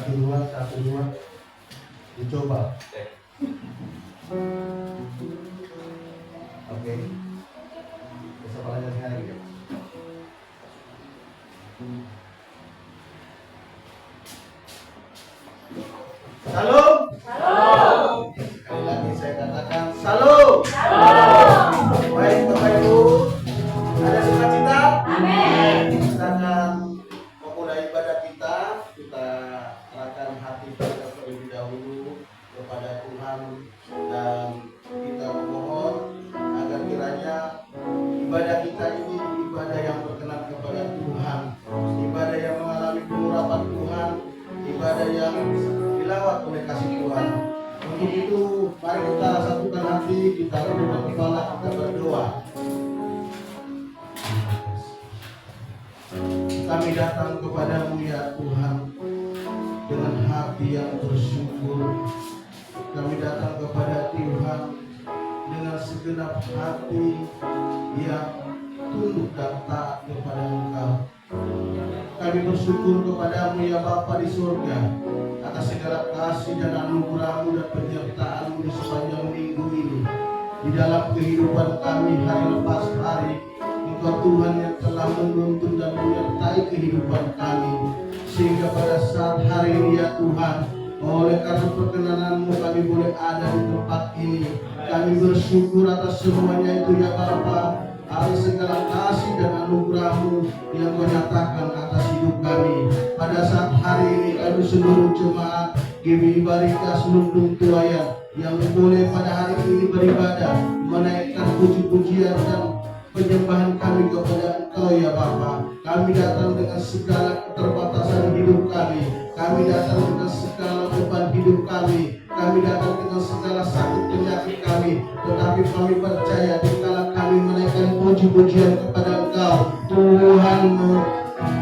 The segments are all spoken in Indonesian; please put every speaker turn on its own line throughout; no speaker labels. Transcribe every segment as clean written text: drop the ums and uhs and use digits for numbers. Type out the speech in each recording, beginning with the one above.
satu dua, dicoba. Oke. Bisa pelajaran sekali ya. Salam.
Salam.
Sekali lagi saya katakan salam.
Salam.
Baik Bapak Ibu, ada sukacita?
Amin.
Kita akan memulai ibadah kita. Kita arahkan hati kita terlebih dahulu kepada Tuhan dan kita memohon agar kiranya ibadah kita ini ibadah yang berkenan kepada Tuhan, ibadah yang mengalami pengurapan Tuhan, ibadah yang dilawat oleh kasih Tuhan. Untuk itu mari kita satukan hati, kita tundukkan kepala, kita berdoa. Kami datang kepadamu ya Tuhan dengan hati yang bersyukur. Kami datang kepada Tuhan dengan segenap hati yang tunduk dan taat kepada Engkau. Kami bersyukur kepadamu ya Bapa di surga atas segala kasih dan anugerah-Mu dan penyertaan-Mu di sepanjang minggu ini. Di dalam kehidupan kami hari lepas hari, Engkau Tuhan yang telah menuntun dan menyertai kehidupan kami, sehingga pada saat hari ini ya Tuhan, oleh karena perkenanan-Mu kami boleh ada di tempat ini. Kami bersyukur atas semuanya itu ya Bapa, atas segala kasih dan anugerah-Mu yang Kau nyatakan atas hidup kami. Pada saat hari ini kami seluruh jemaat GBI Barita seluruh tuayan yang boleh pada hari ini beribadah, menaikkan puji-pujian dan penyembahan kami kepada Engkau ya Bapa. Kami datang dengan segala keterbatasan hidup kami. Kami datang dengan segala beban hidup kami. Kami datang dengan segala sakit penyakit kami. Tetapi kami percaya dikala kami menaikkan puji-pujian kepada Engkau, Tuhan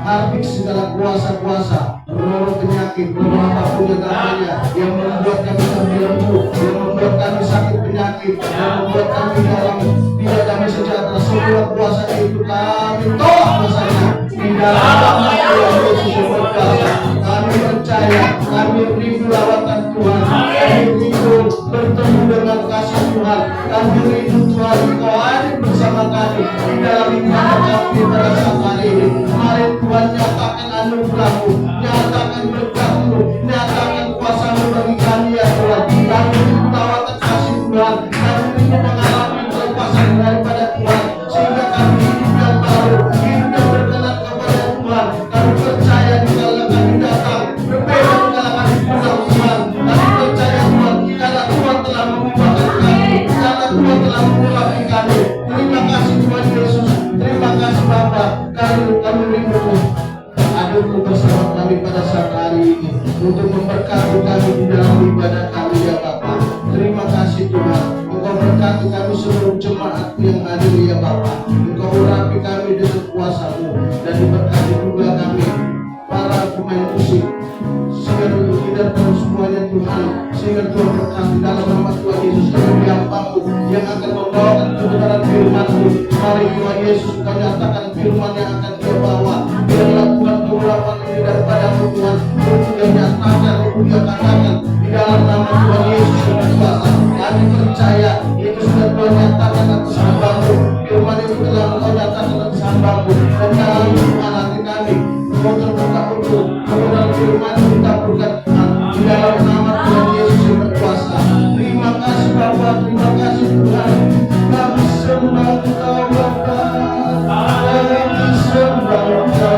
habis segala kuasa-kuasa, roh penyakit, roh apapun yang namanya, yang membuat kami terbelenggu, yang membuat kami sakit penyakit, yang membuat kami dalam tidak damai sejahtera. Semua kuasa itu kami tolak kuasanya di dalam nama Tuhan Yesus berkuasa. Kami percaya, kami rindu lawatan Tuhan, kami rindu bertemu dengan kasih Tuhan, kami rindu Tuhan Kau hadir bersama kami di dalam ibadah kami pada saat hari ini. Mari Tuhan nyatakan anugerah-Mu, nyatakan berkat-Mu, nyatakan kuasa-Mu bagi kami ya Tuhan. Kami rindu lawatan kasih Tuhan, kami rindu mengalami kelepasan daripada Tuhan, sehingga kami hidup yang baru, hidup yang berkenan kepada Tuhan. Kami percaya di dalam kami datang berbeda di dalam kami pulang Tuhan. Kami percaya Tuhan, karena Tuhan telah memubahkan kami, karena Tuhan telah mengurapi kami. Terima kasih Tuhan Yesus, terima kasih Bapa. Kami rindu hadirmu bersama kami pada saat hari ini untuk memberkati kami di dalam ibadah kami ya Bapa. Terima kasih Tuhan, Engkau berkati kami seluruh jemaat yang hadir ya Bapa. Engkau urapi kami dengan kuasa-Mu dan diberkati juga kami para pemain musik, sehingga leader dan semuanya Tuhan, sehingga Tuhan berkati dalam nama Tuhan Yesus kami hamba-Mu yang akan membawakan kebenaran firman-Mu. Mari Tuhan Yesus Kau nyatakan firman yang akan Dia bawa. Biarlah Tuhan keurapan ini daripada-Mu Tuhan, untuk Dia nyatakan, untuk Dia katakan di dalam nama Tuhan Yesus yang berkuasa. Kami percaya itu sudah Tuhan nyatakan atas hamba-Mu. Firman itu telah Engkau nyatakan atas hamba-Mu, dan dalam Tuhan hati kami Engkau terbuka untuk kebenaran firman-Mu kita berkat di dalam nama Tuhan Yesus yang berkuasa. Terima kasih Bapa, terima kasih Tuhan. Kami sembah Engkau Bapa, kami sembah Engkau.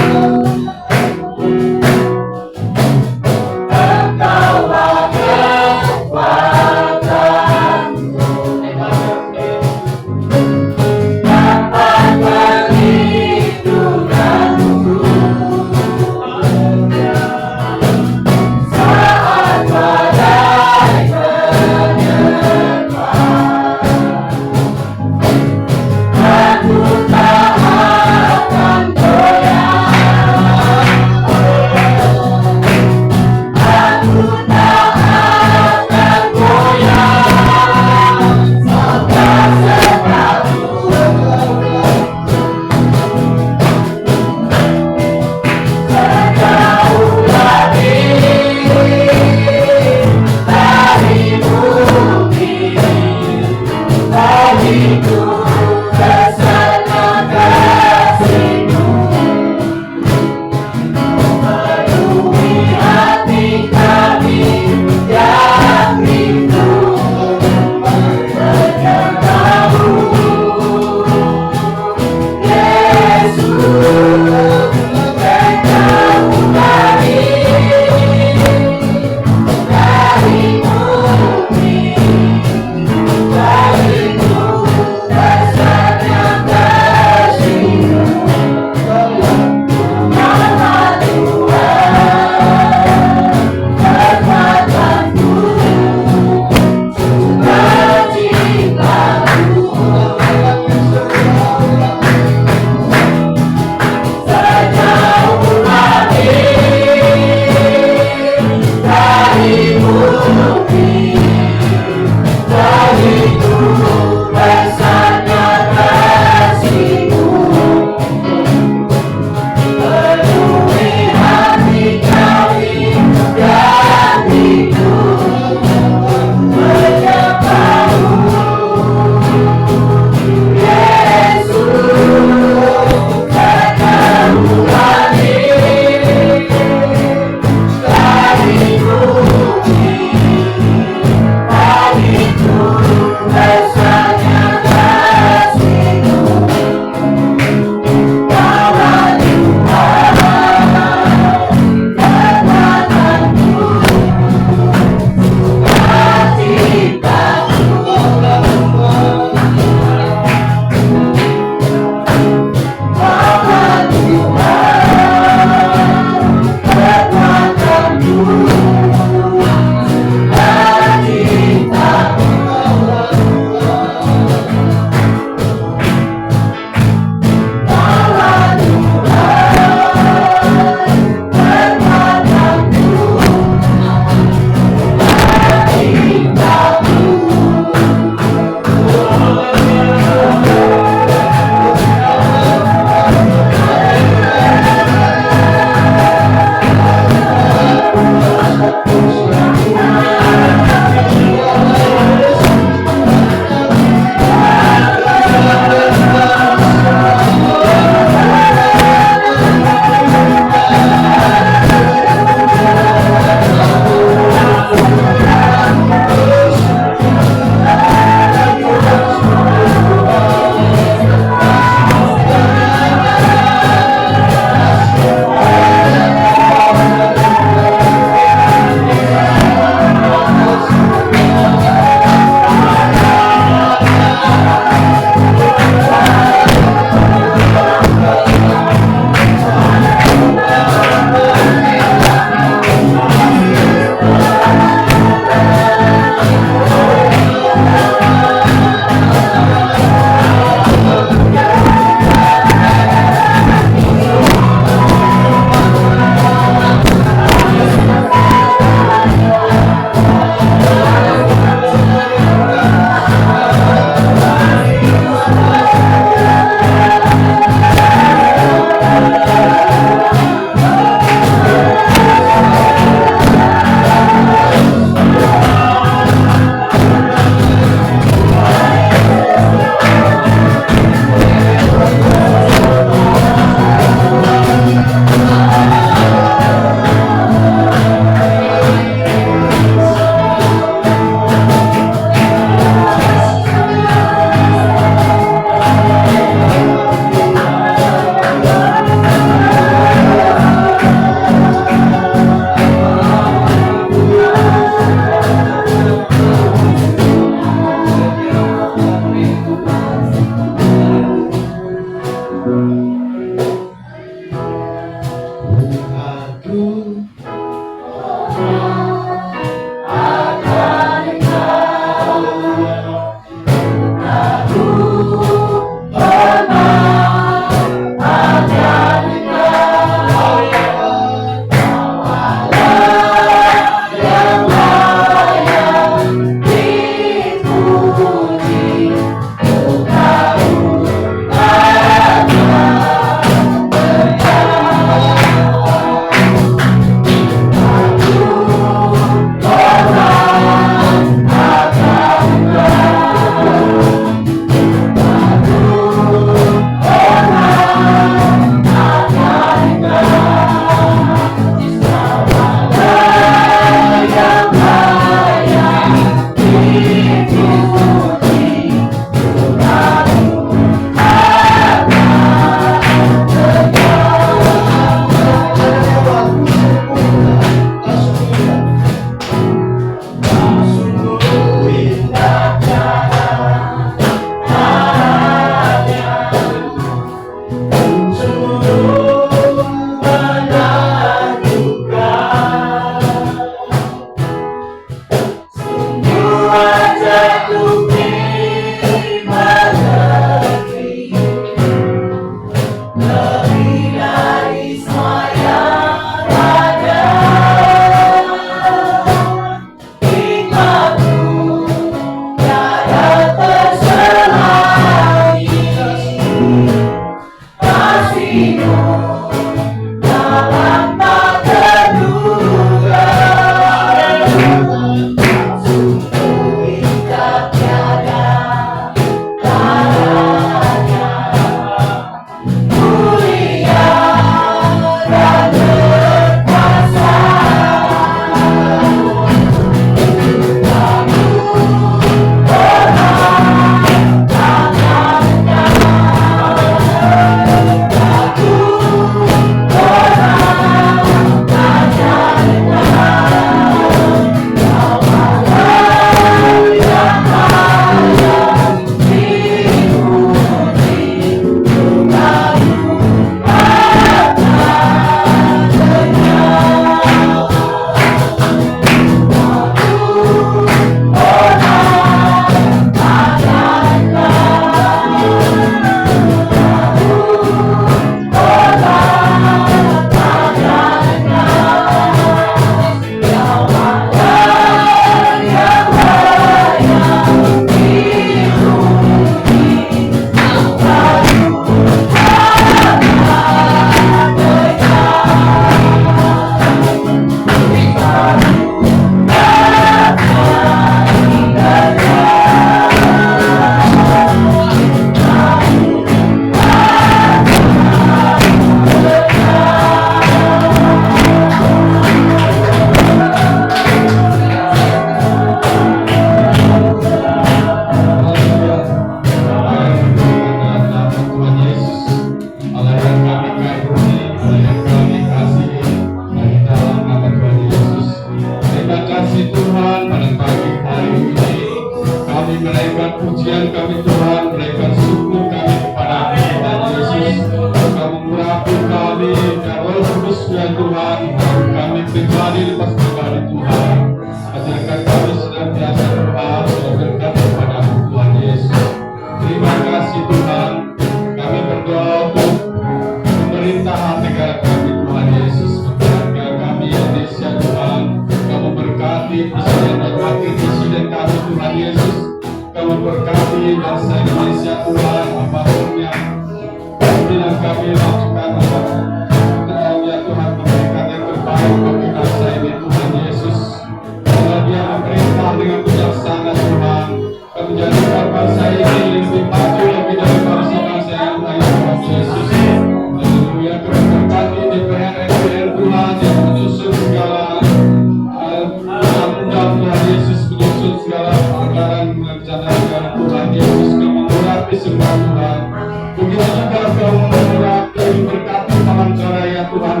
Tuhan,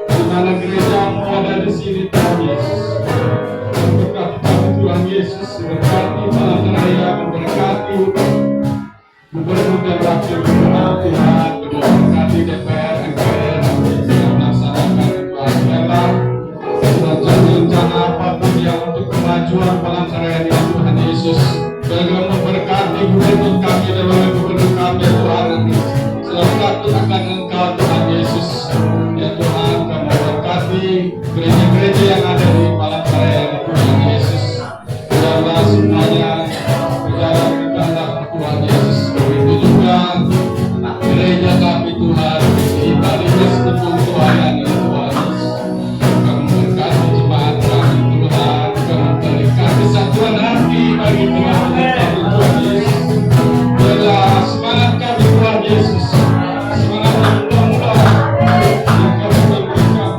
di mana gereja kemajuan Palangkaraya ini Tuhan Yesus. Dalam memberkati gubernur kami dan wakil gubernur kami Tuhan, selalu takut akan Engkau Tuhan Yesus. Ya Tuhan, kami memberkati gereja-gereja yang ada di Palangkaraya ini Tuhan Yesus. Biarlah semuanya berjalan di kehendak Tuhan Yesus. Begitu juga gereja kami Tuhan, kita dikasih Tuhan ini Tuhan Yesus. Kami memberkati jemaat kami Tuhan, kami memberikan kesatuan hati bagi Tuhan Yesus. Biarlah semangat kami Tuhan Yesus, semangat yang mudah-mudah yang kami berikan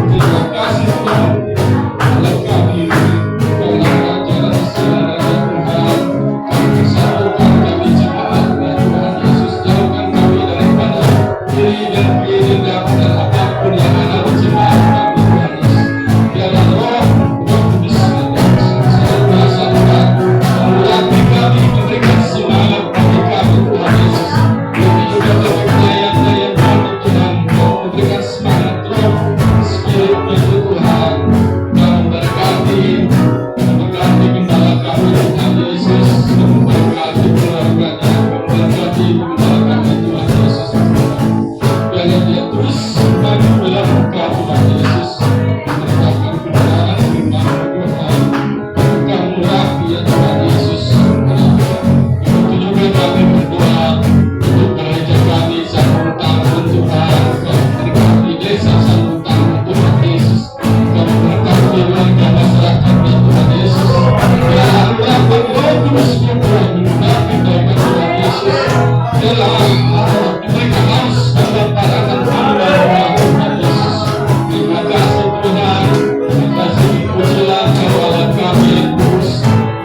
terima kasih Tuhan. Dalam kami dalam acara istilah Tuhan, kami bersatukan kami jemaat Tuhan Yesus. Jauhkan kami daripada diri dan dendam dan apapun yang ada di jemaat kami Tuhan Yesus. Biarlah Roh Kudus senantiasa Tuhan memuliakan kami, memberikan semangat bagi kami Tuhan Yesus. Begitu juga bagi pelayan-pelayan kami Tuhan, Kau memberikan semangat Roh Spirit-Nya Tuhan. Kau memberkati gembala kami Tuhan Yesus, memberkati keluarganya, memberkati gembala kami Tuhan Yesus. Biarlah dia terus maju dalam Engkau Tuhan Yesus, memberkati kebenaran firman Tuhan. Engkau murah ya Tuhan Yesus. Begitu juga kami berdoa untuk gereja kami Sanutang Tuhan. Kau memberkati desa Sanutang Tuhan Yesus. Kau memberkati warga masyarakatnya Tuhan Yesus. Biarlah Roh Kudus Tuhan mengurapi mereka Tuhan Yesus. Biarlah mereka harus mendapatkan Tuhan Yesus. Terima kasih Tuhan. Terima kasih pujilah Kau Allah kami yang kudus,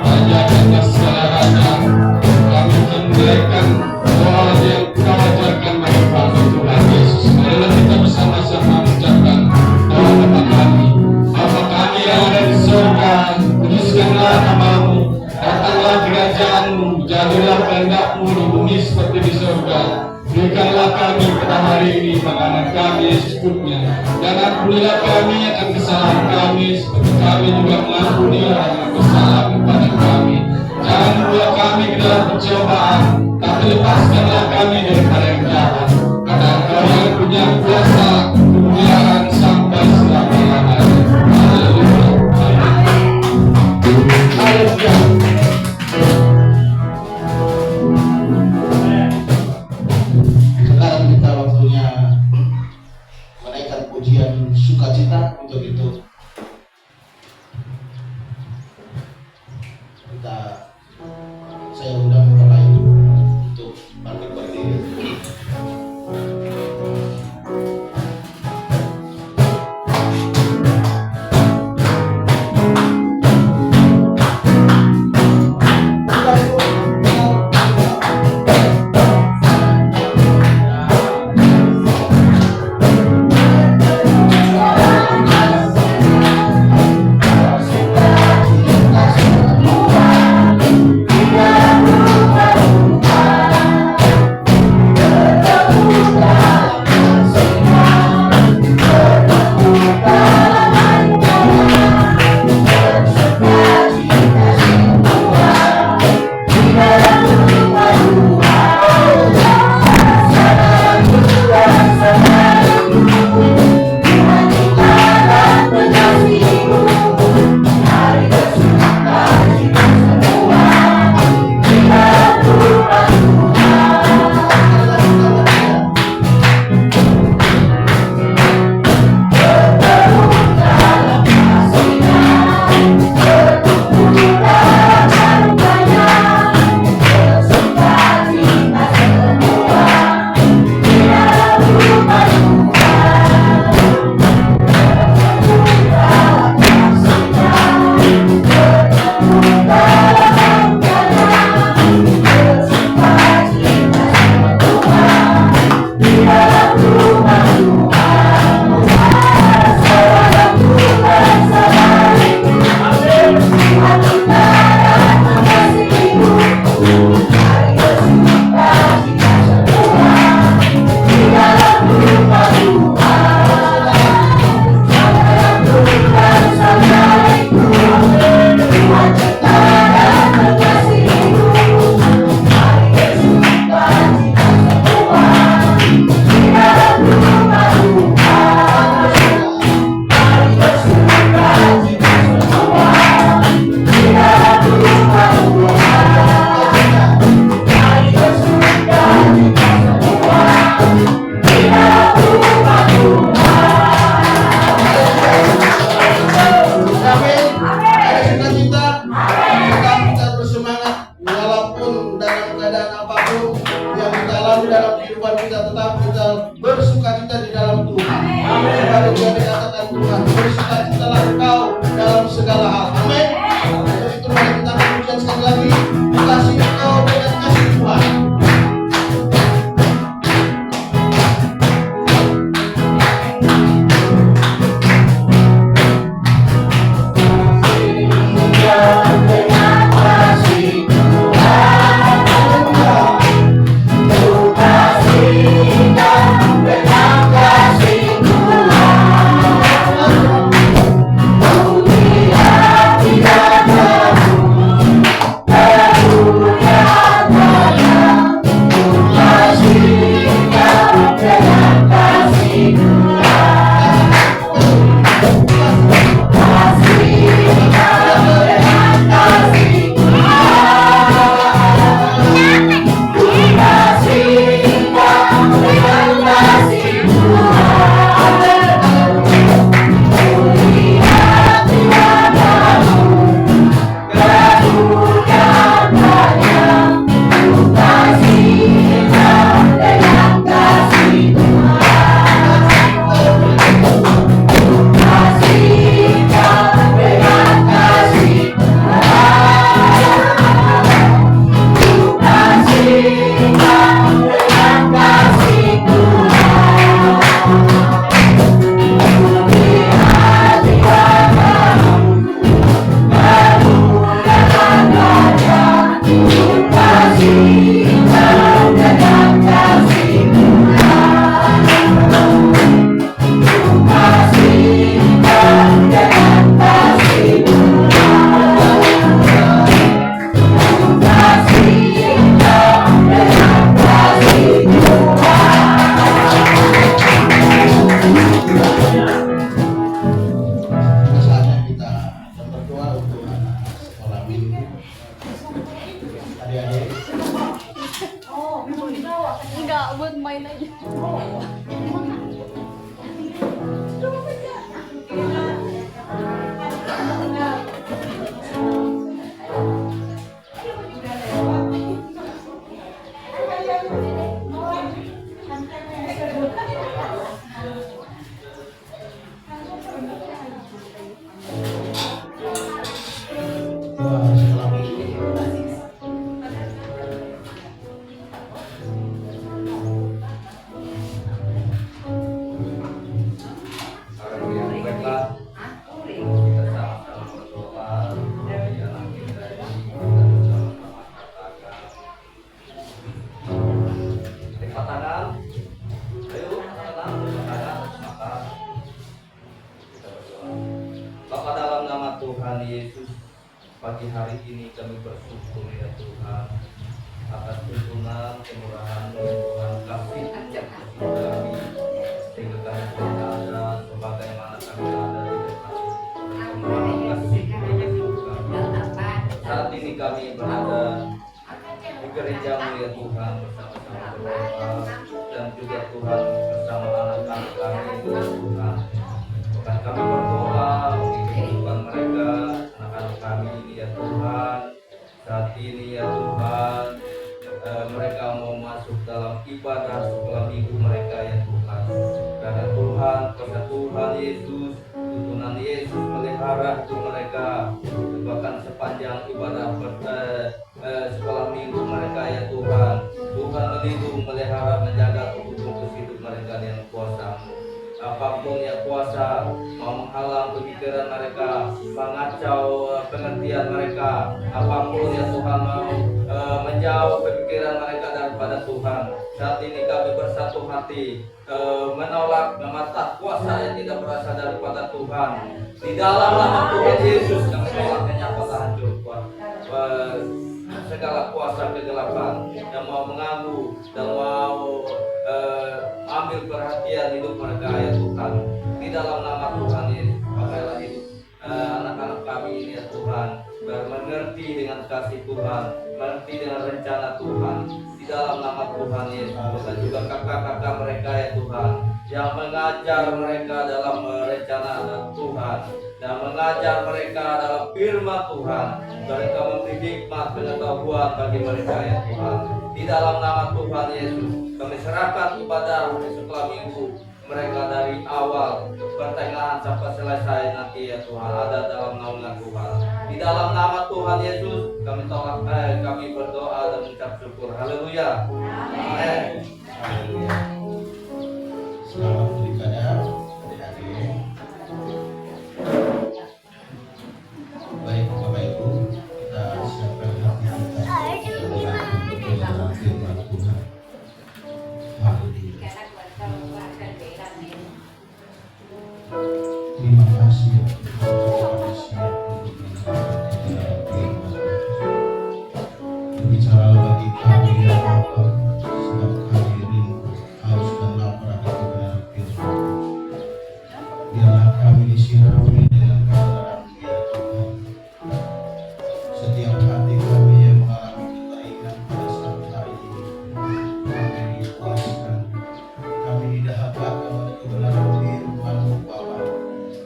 Raja atas segala raja. Kami memuliakan doa yang Kau ajarkan bagi kami Tuhan Yesus. Marilah kita bersama-sama mengucapkan doa Bapa kami. Bapa kami yang ada di surga, kuduskanlah nama-Mu, datanglah kerajaan-Mu, jadilah kehendak-Mu di bumi seperti di surga. Berikanlah kami pada hari ini makanan kami secukupnya, dan ampunilah kami akan kesalahan kami seperti kami juga mengampuni orang yang bersalah kepada kami. Jangan membawa kami ke dalam pencobaan, tapi lepaskanlah kami daripada yang jahat. Karena Engkau yang punya kuasa, kemuliaan sampai selama-lamanya. Haleluya. Haleluya.
Sekarang kita waktunya menaikkan pujian sukacita. Untuk itu saya undang Bapak Ibu untuk bangkit berdiri. citalah Engkau dalam segala hal. Amin. Itu mari kita pujian sekali lagi. Kasih Engkau dengan kasih Tuhan.
Enggak, buat main aja.
Bapa, dalam nama Tuhan Yesus, pagi hari ini kami bersyukur ya Tuhan atas tuntunan kemurahan Tuhan, kasih kami sehingga kami berada sebagaimana kami ada di depan kemurahan kasih Tuhan. Saat ini kami berada di gereja-Mu ya Tuhan, bersama-sama berdoa dan juga Tuhan bersama anak-anak kami ya Tuhan. Dan kami berdoa untuk kehidupan mereka, anak-anak kami ini ya Tuhan. Saat ini ya Tuhan, mereka mau masuk dalam ibadah sekolah minggu mereka ya Tuhan. Karena Tuhan, kuasa Tuhan Yesus, tuntunan Yesus melihara itu mereka. Bahkan sepanjang ibadah sekolah minggu mereka ya Tuhan. Tuhan melindungi, melihara, menjaga untuk hidup mereka dengan kuasa-Mu. Apapun yang kuasa mau menghalang pemikiran mereka, mengacau pengertian mereka, apapun yang Tuhan mau menjauh pemikiran mereka daripada Tuhan. Saat ini kami bersatu hati menolak mematah kuasa yang tidak berasal daripada Tuhan. Di dalam nama Tuhan Yesus kami menolak kenyapatan hancur segala kuasa kegelapan yang mau mengganggu dan mau ambil perhatian hidup mereka ya Tuhan. Di dalam nama Tuhan Yesus, pakailah hidup anak-anak kami ini ya Tuhan, biar mengerti dengan kasih Tuhan, mengerti dengan rencana Tuhan. Di dalam nama Tuhan Yesus, dan juga kakak-kakak mereka ya Tuhan, yang mengajar mereka dalam rencana Tuhan, dan mengajar mereka dalam firman Tuhan. Mereka memberi hikmat pengetahuan bagi mereka ya Tuhan. Di dalam nama Tuhan Yesus, kami serahkan ibadah sekolah minggu mereka dari awal, pertengahan sampai selesai nanti ya Tuhan, ada dalam naungan Tuhan. Di dalam nama Tuhan Yesus kami berdoa dan mengucap syukur. Haleluya. Amin.
Haleluya. Selamat beribadah adik-adik. Baik Bapak Ibu, kita siapkan hati kita untuk mendengar firman Tuhan. Haleluya. Terima kasih ya Tuhan, kami siap untuk mendengar firman Tuhan. Berbicara bagi kami ya Bapa, sebab kami rindu, haus dan lapar akan kebenaran firman. Biarlah kami disirami dengan kebenaran-Mu ya Tuhan. Setiap hati kami yang mengalami kekeringan pada saat hari ini, kami dipuaskan, kami didahagakan oleh kebenaran firman-Mu Bapa.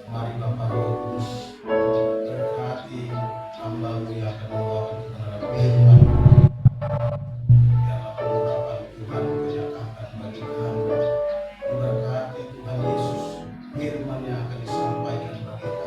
Mari Bapa Roh Kudus berkati hamba-Mu yang akan membawakan kebenaran firman. Biarlah pengurapan Tuhan menyatakan bagi kami. Diberkati Tuhan Yesus, firman yang akan disampaikan bagi kami.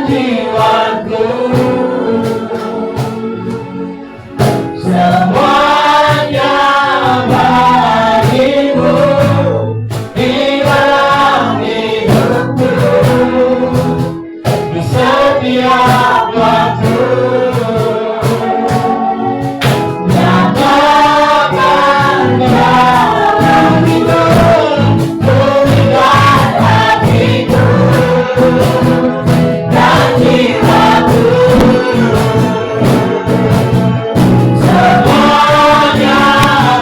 jiwaku. Semuanya bagimu di dalam hidupku, di setiap waktu. Nyatakan kehadiranmu, tuliskan hatiku dan jiwaku. Semuanya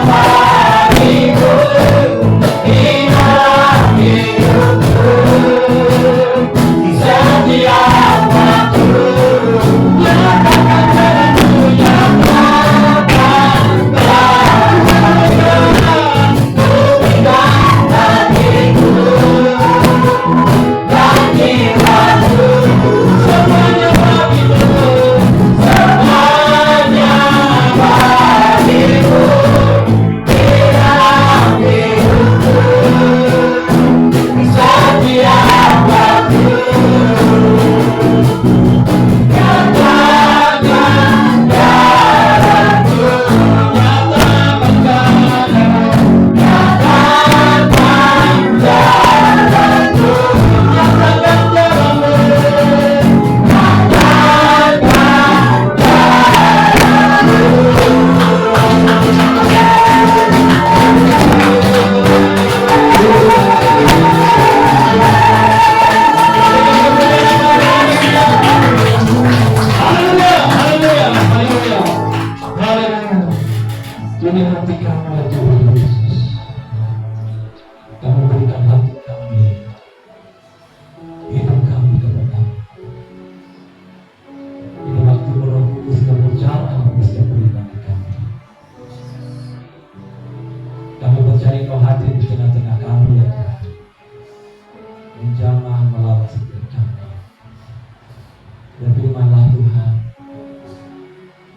bagiku di dalam hidupku, di setiap waktu. Nyatakan padaku, nyatakan kehadiranmu, tuliskan hatiku dan jiwaku. Semuanya bagiku, semuanya bagiku di dalam hidupku, di setiap waktu. Nyatakan jalanku, nyatakan jalanku, nyatakan jalanku, nyatakan jalanmu, haleluya, haleluya, haleluya, haleluya. Ini hati kamu ya Tuhan Yesus. Kamu berikan hati kami, hidup kami kepadamu. Ini waktu Roh Kudus berbicara di setiap pribadi kami. Kami percaya Kau hadir di tengah-tengah kami ya Tuhan, menjamah melawan setiap kami. Berfirmanlah Tuhan,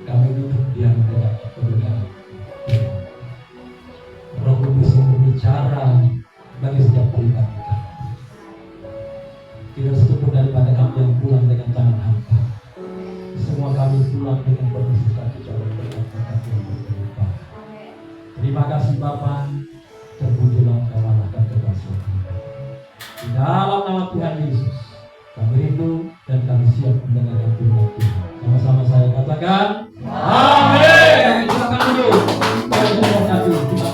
kami duduk diam dengan kebenaran. Roh Kudus yang berbicara bagi setiap pribadi kami. Tidak satupun daripada kami yang pulang dengan tangan hampa. Semua kami pulang dengan penuh sukacita dan berkat yang berlimpah. Terima kasih Bapa, terpujilah Engkau Allah dan kebangsaanmu. Di dalam nama Tuhan Yesus, kami rindu dan kami siap mendengarkan firman Tuhan. Sama-sama saya katakan, amin. Silakan duduk. Saya memberkati kita.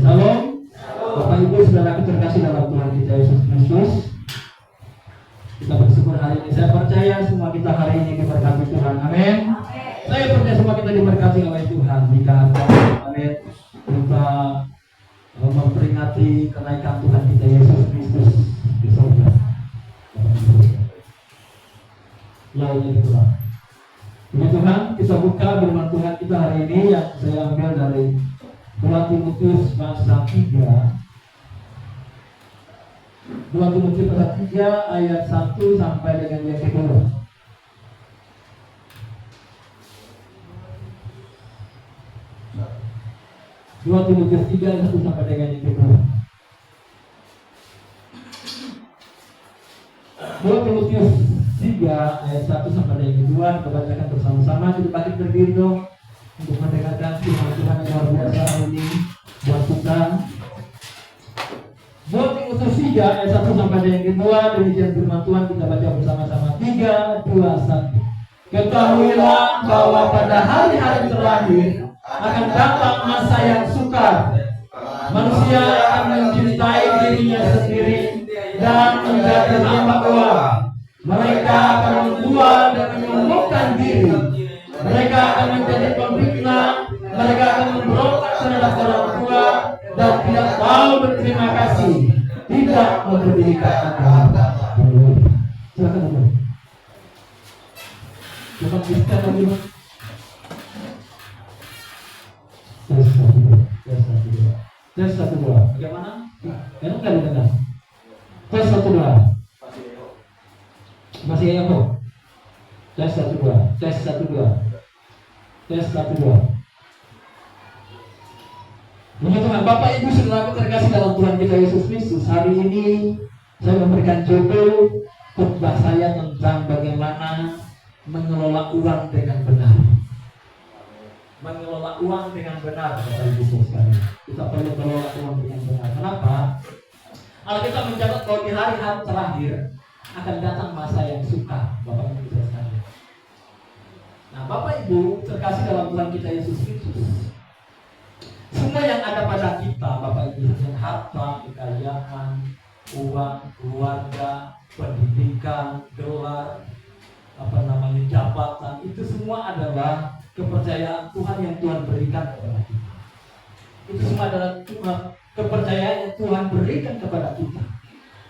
Salam, Bapak Ibu saudara terkasih dalam Tuhan kita Yesus Kristus. Kita bersyukur hari ini. Saya percaya semua kita hari ini diberkati Tuhan. Amin. Saya percaya semua kita diberkati oleh Tuhan. Jika amin, kita memperingati kenaikan Tuhan kita Yesus Kristus di surga. Ya ini Tuhan. Puji Tuhan, kita buka firman Tuhan kita hari ini yang saya ambil dari 2 Timotius pasal 3. 2 Timotius pasal 3 ayat 1 sampai dengan yang kedua. 2 Timotius 3 ayat 1 sampai dengan yang kedua. 2 Timotius 3 ayat 1 sampai dengan yang kedua. Kita bacakan bersama-sama. Kita bangkit berdiri dong untuk mendengarkan firman Tuhan yang luar biasa hari ini buat kita. 2 Timotius 3 ayat 1 sampai dengan yang kedua. Demikian firman Tuhan, kita baca bersama-sama. 3, 2, 1. Ketahuilah bahwa pada hari-hari terakhir akan datang masa yang sukar. Manusia akan mencintai dirinya sendiri dan menjadi hamba uang. Mereka akan membuat dan menyombongkan diri. Mereka akan menjadi pemfitnah. Mereka akan memberontak terhadap orang tua dan tidak tahu berterima kasih. Tidak mempedulikan agama. Silakan dulu. Coba kita lagi.
Tes 1 2. Tes 1 2. Tes 1 2. Puji Tuhan, Bapak Ibu Saudaraku terkasih dalam Tuhan kita Yesus Kristus. Hari ini saya memberikan judul khotbah saya tentang bagaimana mengelola uang dengan benar. Mengelola uang dengan benar, Bapak Ibu sekalian. Kita perlu mengelola uang dengan benar. Kenapa? Alkitab mencatat bahwa di hari-hari terakhir akan datang masa yang sukar, Bapak Ibu sekalian. Nah, Bapak Ibu terkasih dalam Tuhan kita Yesus Kristus. Semua yang ada pada kita, Bapak Ibu, harta, kekayaan, uang, keluarga, pendidikan, gelar, jabatan, itu semua adalah kepercayaan Tuhan yang Tuhan berikan kepada kita. Itu semua adalah kepercayaan yang Tuhan berikan kepada kita.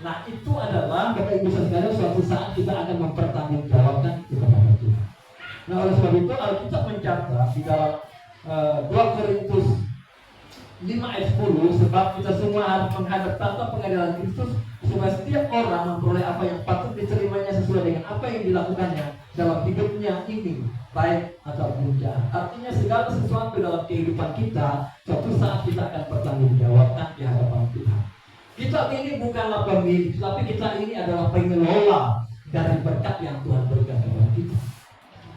Nah, itu adalah, Bapak Ibu sekalian, suatu saat kita akan mempertanggungjawabkan itu kepada Tuhan. Nah, oleh sebab itu Alkitab mencatat di dalam 2 Korintus 5 ayat 10, sebab kita semua harus menghadap tahta pengadilan Kristus, supaya setiap orang memperoleh apa yang patut diterimanya sesuai dengan apa yang dilakukannya dalam hidupnya ini, baik ataupun jahat. Artinya segala sesuatu dalam kehidupan kita, suatu saat kita akan bertanggungjawabkan di hadapan Tuhan. Kita ini bukanlah pemilik, tapi kita ini adalah pengelola dari berkat yang Tuhan berikan kepada kita.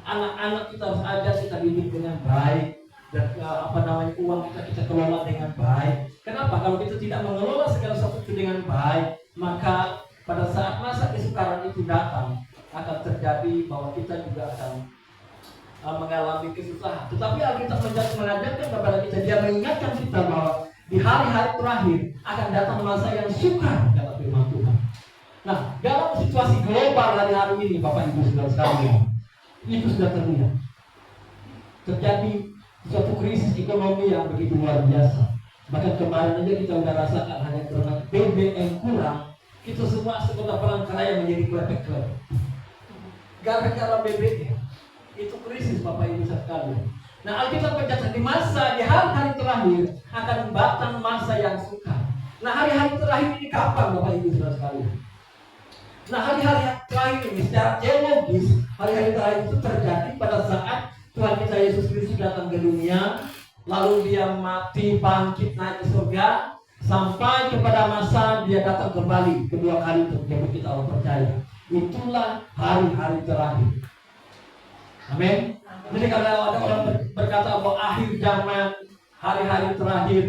Anak-anak kita harus ajar, kita didik dengan baik. Dan uang kita kelola dengan baik. Kenapa? Kalau kita tidak mengelola segala sesuatu dengan baik, maka pada saat masa kesukaran itu datang, akan terjadi bahwa kita juga akan mengalami kesusahan. Tetapi Alkitab mengajarkan kepada kita, dia mengingatkan kita bahwa di hari-hari terakhir akan datang masa yang sukar, kata firman Tuhan. Nah, dalam situasi global hari-hari ini, Bapak Ibu Saudara sekalian, itu sudah terlihat. Terjadi suatu krisis ekonomi yang begitu luar biasa. Bahkan kemarin aja kita sudah rasakan, hanya karena BBM kurang, kita semua sekota Palangkaraya menjadi klepek-klepek. Gara-gara BBM. Itu krisis, Bapak Ibu sekalian. Nah, Alkitab mencatat di hari-hari terakhir akan datang masa yang sukar. Nah, hari-hari terakhir ini kapan, Bapak Ibu sekalian? Nah, hari-hari terakhir ini secara teologis, hari-hari terakhir itu terjadi pada saat Tuhan kita Yesus Kristus datang ke dunia, lalu dia mati, bangkit, naik ke surga, sampai kepada masa dia datang kembali kedua kali untuk kita orang percaya. Itulah hari-hari terakhir. Amin. Jadi kalau ada orang berkata bahwa akhir zaman, hari-hari terakhir,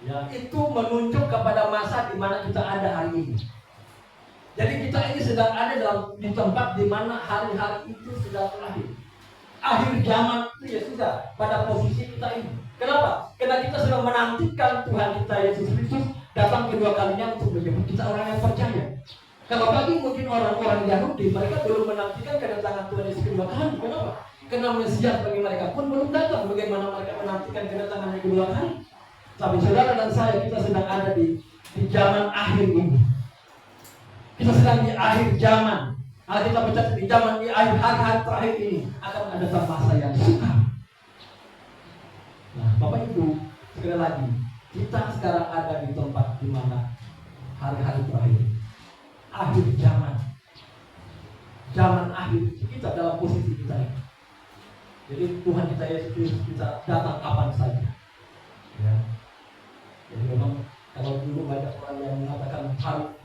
ya, itu menunjuk kepada masa di mana kita ada hari ini. Jadi kita ini sedang ada di tempat di mana hari-hari itu sudah terakhir. Akhir zaman itu ya sudah pada posisi kita ini. Kenapa? Karena kita sedang menantikan Tuhan kita Yesus Kristus datang kedua kalinya untuk menjemput kita orang yang percaya. Kalau bagi mungkin orang-orang Yahudi, mereka belum menantikan kedatangan Tuhan Yesus kedua kali. Kenapa? Karena Mesias bagi mereka pun belum datang. Bagaimana mereka menantikan kedatangannya kedua kali? Tapi saudara dan saya, kita sedang ada di zaman akhir ini. Kita sedang di akhir zaman. Kita mencatat di zaman di akhir hari-hari terakhir ini akan ada masa yang sukar. Nah, Bapak Ibu, sekali lagi, kita sekarang ada di tempat di mana hari-hari terakhir, akhir zaman akhir kita dalam posisi kita ini. Jadi Tuhan kita Yesus kita datang kapan saja. Ya. Jadi memang kalau dulu banyak orang yang mengatakan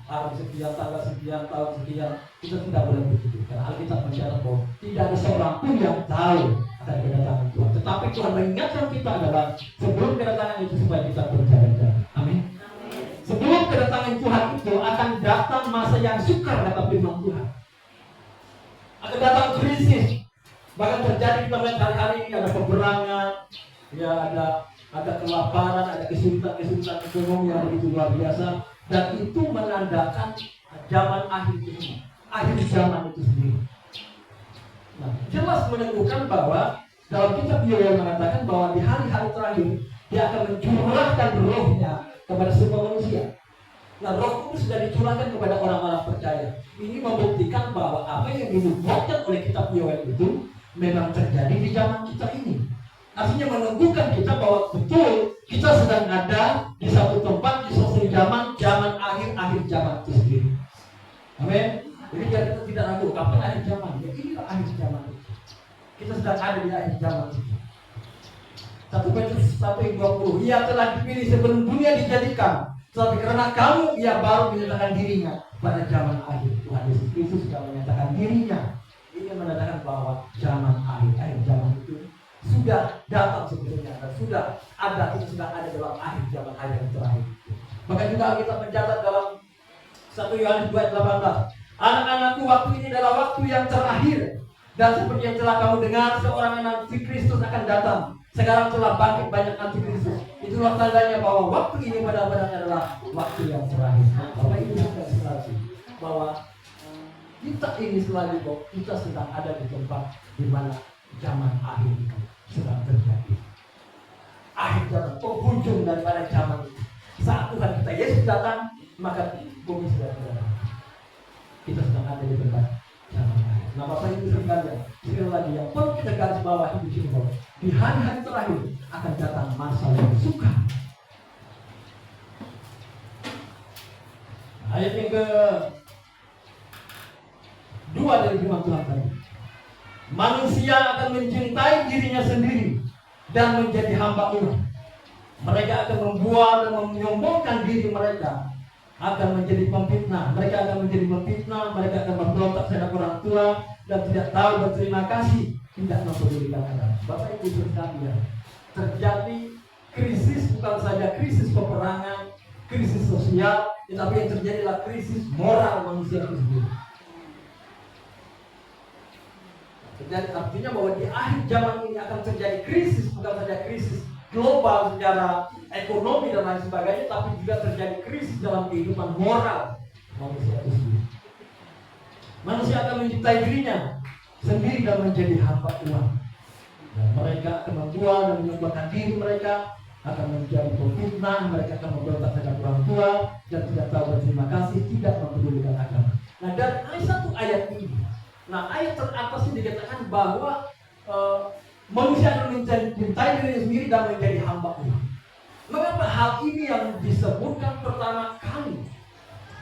hari sekian, tanggal sekian, tahun sekian, kita tidak boleh begitu. Karena Alkitab mencatat bahwa tidak ada seorang pun yang tahu akan kedatangan Tuhan. Tetapi Tuhan mengingatkan kita adalah sebelum kedatangan itu supaya kita berjaga-jaga. Amin. Sebelum kedatangan Tuhan itu akan datang masa yang sukar, kata firman Tuhan. Akan datang krisis. Bahkan terjadi kita melihat hari-hari ini ada peperangan, ya ada kelaparan, ada kesulitan ekonomi yang begitu luar biasa. Dan itu menandakan zaman akhir ini, akhir zaman itu sendiri. Nah, jelas meneguhkan bahwa dalam kitab Yoel mengatakan bahwa di hari-hari terakhir dia akan mencurahkan rohnya kepada semua manusia. Nah, roh itu sudah dicurahkan kepada orang-orang percaya. Ini membuktikan bahwa apa yang dinubuatkan oleh kitab Yoel itu memang terjadi di zaman kita ini. Artinya meneguhkan kita bahwa betul kita sedang ada di satu tempat di suatu zaman akhir zaman itu sendiri. Amin. Jadi kita tidak ragu kapan akhir zaman. Ya inilah akhir zaman. Kita sedang ada di akhir zaman. 1 Petrus 1:20, ia telah dipilih sebelum dunia dijadikan, tetapi karena kamu ia baru menyatakan dirinya pada zaman akhir. Tuhan Yesus Kristus sudah menyatakan dirinya. Ini menandakan bahwa zaman akhir zaman itu sudah datang sebetulnya, dan sudah ada, itu sudah ada dalam akhir zaman yang terakhir. Maka juga kita mencatat dalam 1 Yohanes 2:18, anak-anakku, waktu ini adalah waktu yang terakhir, dan seperti yang telah kamu dengar, seorang anti Kristus akan datang. Sekarang telah bangkit banyak anti Kristus. Itulah tandanya bahwa waktu ini benar-benar adalah waktu yang terakhir. Bapak Ibu sudah sekali bahwa kita ini selalu bahwa kita sedang ada di tempat di mana zaman akhir itu sedang terjadi. Akhir zaman, penghujung daripada zaman itu. Saat Tuhan kita Yesus datang, maka bumi sudah datang. Kita sedang ada di tempat zaman akhir. Nah, Bapak Ibu sekalian, sekali lagi yang perlu kita garis bawahi di sini bahwa di hari-hari terakhir akan datang masa yang sukar. Ayat yang kedua dari firman Tuhan tadi. Manusia akan mencintai dirinya sendiri dan menjadi hamba ulah. Mereka akan membuat dan menyombongkan diri mereka, akan menjadi pemfitnah. Mereka akan menjadi pemfitnah, mereka akan memberontak terhadap orang tua dan tidak tahu berterima kasih, tidak mempedulikan agama. Bapak Ibu sekalian, terjadi krisis, bukan saja krisis peperangan, krisis sosial, tetapi yang terjadi adalah krisis moral manusia itu sendiri. Terjadi, artinya bahwa di akhir zaman ini akan terjadi krisis, bukan saja krisis global secara ekonomi dan lain sebagainya, tapi juga terjadi krisis dalam kehidupan moral manusia itu sendiri. Manusia akan mencintai dirinya sendiri dan menjadi hamba uang. Dan mereka akan membuat dan menyumbangkan diri mereka, akan menjadi pemfitnah, mereka akan memberontak terhadap orang tua dan tidak tahu berterima kasih, tidak mempedulikan agama. Nah, dari satu ayat ini, ayat teratas ini dikatakan bahwa manusia akan mencintai diri sendiri dan menjadi hamba Allah. Mengapa hal ini yang disebutkan pertama kali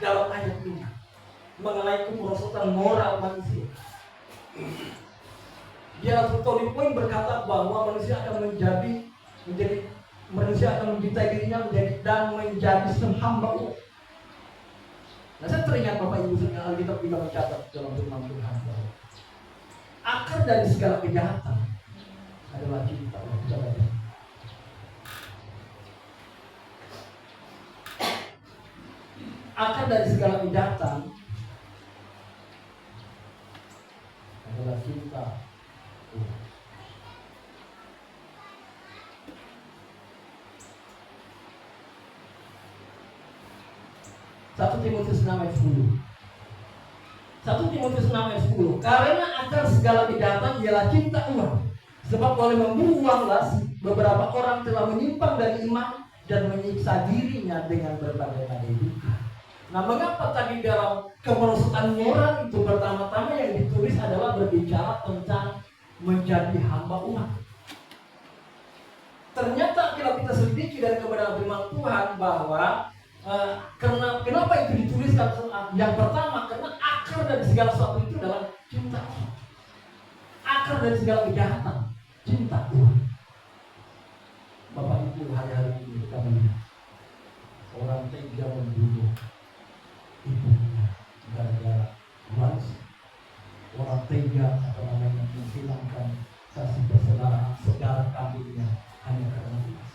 dalam ayat ini mengenai kemerosotan moral manusia? Dia Tony Point berkata bahwa manusia akan manusia akan mencintai dirinya dan menjadi hamba Allah. Nah, saya teringat Bapak Ibu sekalian, Alkitab juga mencatat dalam firman Tuhan bahwa akar dari segala kejahatan adalah cinta. Akar dari segala kejahatan adalah cinta. 1 Timotius 6 ayat 10. 1 Timotius 6 ayat 10. Karena akar segala kejahatan ialah cinta uang. Sebab oleh memburu uanglah beberapa orang telah menyimpang dari iman dan menyiksa dirinya dengan berbagai-bagai duka. Nah, mengapa tadi dalam kemerosotan moral itu pertama-tama yang ditulis adalah berbicara tentang menjadi hamba uang? Ternyata kalau kita selidiki dari kebenaran firman Tuhan bahwa kenapa itu dituliskan? Yang pertama, karena akar dari segala sesuatu itu adalah cinta uang. Akar dari segala kejahatan, cinta uang. Bapak Ibu, hari-hari ini kita melihat orang tega membunuh ibunya gara-gara waris. Orang tega menghilangkan kasih persaudaraan saudara kandungnya hanya karena waris.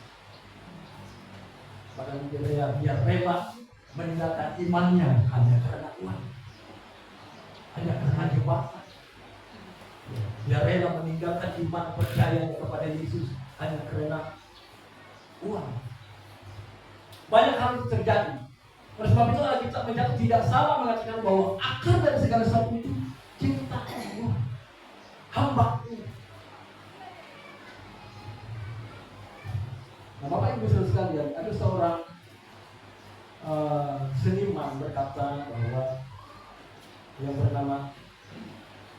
Padahal dia rela meninggalkan imannya hanya karena uang, hanya karena jabatan. Dia rela meninggalkan iman percayanya kepada Yesus hanya karena uang. Banyak hal itu terjadi. Oleh sebab itu kita menjadi tidak salah mengatakan bahwa akar dari segala sesuatu itu cinta uang, hamba uang. Nah, Bapak Ibu saudara sekalian, ada seorang seniman berkata bahwa yang bernama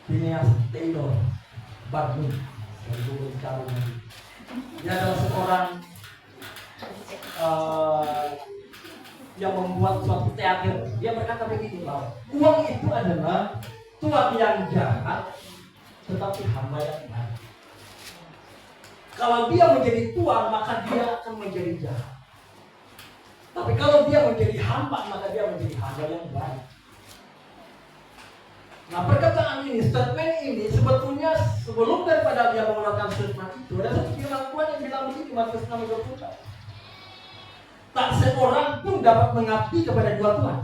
Phineas Taylor Barnum, dia adalah seorang yang membuat suatu teater. Dia berkata begini bahwa uang itu adalah tuan yang jahat tetapi hamba yang baik. Kalau dia menjadi tuan, maka dia akan menjadi jahat. Tapi kalau dia menjadi hamba, maka dia menjadi hamba yang baik. Nah, perkataan ini, statement ini sebetulnya sebelum daripada dia menggunakan statement itu, ada satu firman Tuhan yang bilang begini, Matius 6:20. Tak seorang pun dapat mengabdi kepada dua tuan.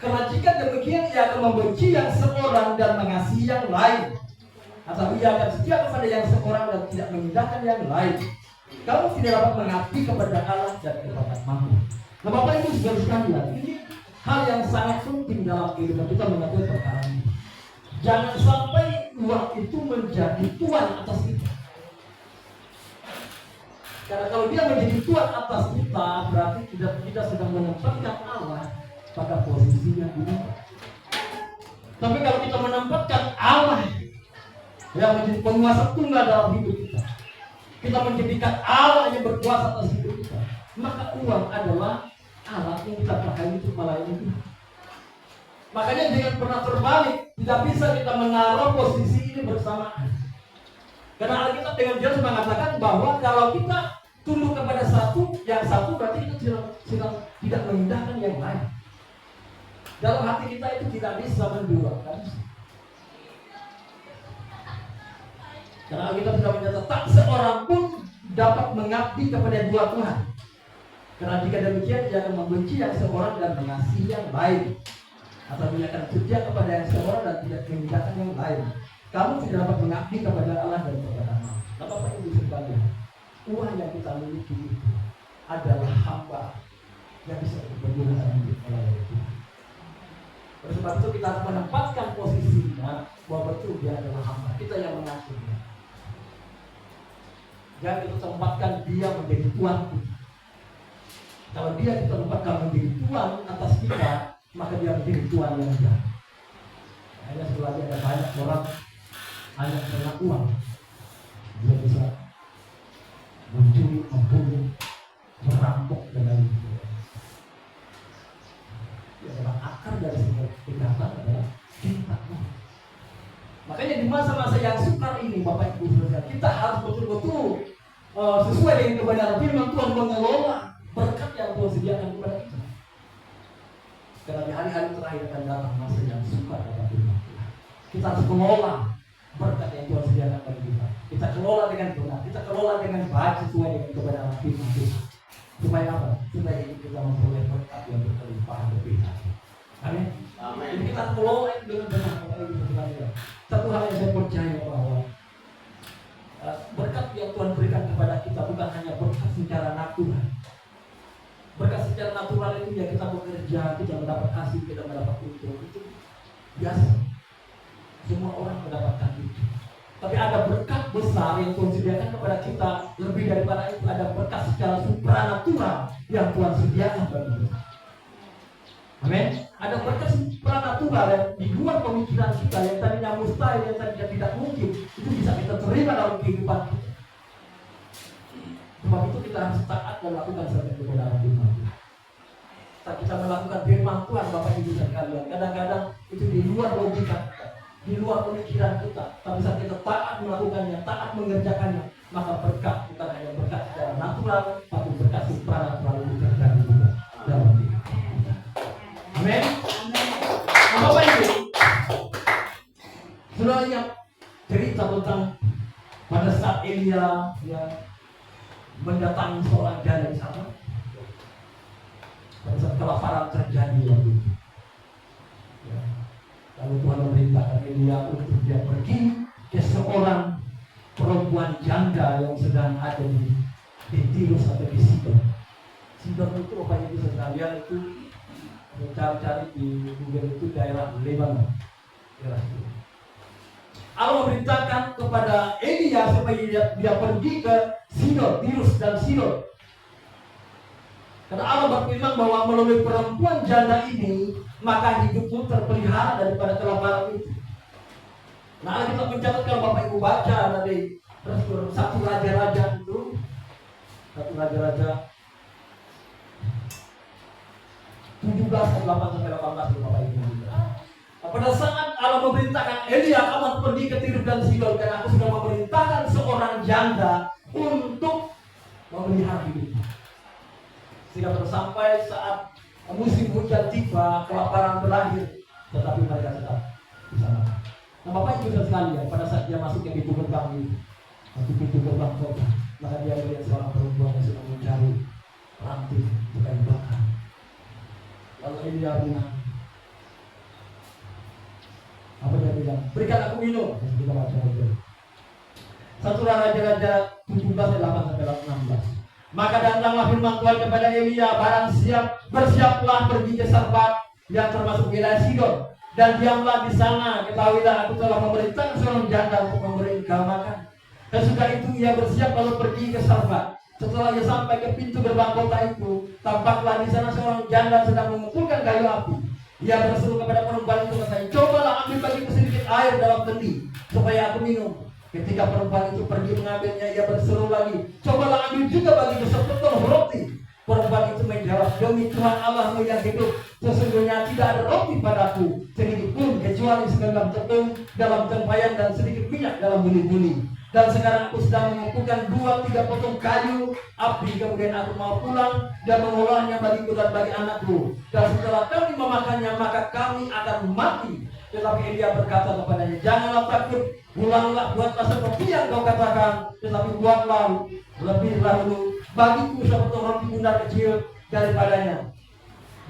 Karena jika demikian, ia akan membenci yang seorang dan mengasihi yang lain. Atau ia akan setia kepada yang seorang dan tidak mengindahkan yang lain. Kamu tidak dapat mengabdi kepada Allah dan kepada mammon. Nah, Bapak Ibu saudara sekalian, ini hal yang sangat penting dalam kehidupan kita mengetahui perkara ini. Jangan sampai uang itu menjadi tuan atas kita. Karena kalau dia menjadi tuan atas kita, berarti kita sedang menempatkan Allah pada posisinya ini. Tapi kalau kita menempatkan Allah yang menjadi penguasa tunggal dalam hidup kita, kita menjadikan Allah yang berkuasa atas hidup kita, maka uang adalah alat yang kita pakai untuk melayani Tuhan. Makanya jangan pernah terbalik. Tidak bisa kita menaruh posisi ini bersamaan. Karena Alkitab dengan jelas mengatakan bahwa kalau kita tunduk kepada satu, yang satu berarti kita tidak mengindahkan yang lain. Dalam hati kita itu tidak bisa menduakan. Karena Alkitab sudah mencatat tak seorang pun dapat mengabdi kepada dua Tuhan. Karena jika demikian dia akan membenci yang seorang dan mengasihi yang lain. Atau dia akan setia kepada yang seorang dan tidak mengindahkan yang lain. Kamu tidak dapat mengabdi kepada Allah dan kepada mammon. Bapak Ibu sekalian, uang yang kita miliki itu adalah hamba yang bisa berguna hidup melayani Tuhan. Oleh sebab itu kita harus menempatkan posisinya bahwa betul dia adalah hamba. Kita yang mengaturnya. Jangan kita tempatkan dia menjadi tuan kita. Kalau dia kita tempatkan menjadi tuan atas kita, maka dia menjadi tuan yang jahat. Hanya selagi ada banyak orang hanya karena uang, dia bisa mencuri, membunuh, merampok dan lain-lain. Dia adalah akar dari segala kejahatan adalah cinta. Makanya di masa-masa yang sukar ini, Bapak Ibu Saudara, kita harus betul-betul sesuai dengan kebenaran firman Tuhan mengelola berkat yang Tuhan sediakan kepada kita. Karena di hari-hari terakhir akan datang masa yang sukar dalam firman Tuhan. Kita harus mengelola berkat yang Tuhan sediakan bagi kita. Kita kelola dengan benar, kita kelola dengan baik sesuai dengan kebenaran firman Tuhan. Supaya apa? Supaya kita memperoleh berkat yang berkelimpahan lebih lagi. Amin. Jadi kita kelola dengan benar. Satu hal yang saya percaya bahwa berkat yang Tuhan berikan kepada kita bukan hanya berkat secara natural. Berkat secara natural itu ya kita bekerja, kita mendapat hasil, kita mendapat untung, itu biasa. Semua orang mendapatkan itu. Tapi ada berkat besar yang Tuhan sediakan kepada kita. Lebih daripada itu ada berkat secara supranatural yang Tuhan sediakan bagi kita. Amin. Ada berkat supranatural yang di luar pemikiran kita, yang tadinya mustahil, yang tadinya tidak mungkin, itu bisa kita terima dalam kehidupan kita. Sebab itu kita harus taat dan lakukan seperti kebenaran firman Tuhan. Saat kita melakukan firman Tuhan, Bapak Ibu sekalian, kadang-kadang itu di luar logika kita, di luar pemikiran kita. Tapi saat kita taat melakukannya, taat mengerjakannya, maka berkat bukan hanya berkat secara natural, tapi berkat supranatural itu terjadi juga dalam hidup kita. Amin. Bapak Ibu, sudah ingat cerita tentang pada saat Elia mendatangi seorang janda di sana. Pada saat kelaparan terjadi waktu itu. Ya. Lalu Tuhan memerintahkan Elia untuk dia pergi ke seorang perempuan janda yang sedang ada di Tirus atau di Sidon. Sidon itu Bapak Ibu sekalian itu mencari-cari di Google itu daerah Lebanon. Daerah itu. Allah memerintahkan kepada Elia supaya dia pergi ke Sidon, Tirus dan Sidon. Karena Allah berfirman bahwa melalui perempuan janda ini maka hidupmu terpelihara daripada kelaparan itu. Nah, kita mencatat kalau Bapak Ibu baca dari satu raja-raja itu, satu raja-raja 17 ayat 8 sampai 18 Bapak Ibu. Pada saat Allah memerintahkan Elia, kamu pergi ke Tirus dan Sidon, karena aku sudah memerintahkan seorang janda untuk memelihara hidupnya. Sehingga sampai saat musim hujan tiba, kelaparan berakhir, tetapi mereka tetap bisa makan. Nah, Bapak Ibu sekalian, pada saat dia masuk ke pintu gerbang itu, pintu gerbang kota, maka dia melihat seorang perempuan yang sedang mencari ranting untuk kayu bakar. Lalu Elia bilang, apa dia bilang? Berikan aku minum. Kita baca aja. 1 Raja-Raja 17:8-16. Maka datanglah firman Tuhan kepada Elia, barang bersiaplah pergi ke Sarfat yang termasuk wilayah Sidon, dan diamlah di sana. Ketahuilah aku telah memerintahkan seorang janda untuk memberi engkau makan. Sesudah itu ia bersiap lalu pergi ke Sarfat. Setelah ia sampai ke pintu gerbang kota itu, tampaklah di sana seorang janda sedang mengumpulkan kayu api. Ia berseru kepada perempuan itu, katanya, cobalah ambil bagiku sedikit air dalam kendi supaya aku minum. Ketika perempuan itu pergi mengambilnya, ia berseru lagi, cobalah ambil juga bagiku sepotong roti. Perempuan itu menjawab, demi Tuhan Allahmu yang hidup, sesungguhnya tidak ada roti padaku sedikit pun kecuali segenggam tepung dalam tempayan dan sedikit minyak dalam buli-buli. Dan sekarang aku sedang mengumpulkan 2-3 potong kayu api, kemudian aku mau pulang dan mengolahnya bagiku dan bagi anakku. Dan setelah kami memakannya, maka kami akan mati. Tetapi Elia berkata kepadanya, janganlah takut, pulanglah, buatlah seperti yang kau katakan, tetapi buatlah lebih dahulu bagiku sepotong roti bundar kecil daripadanya,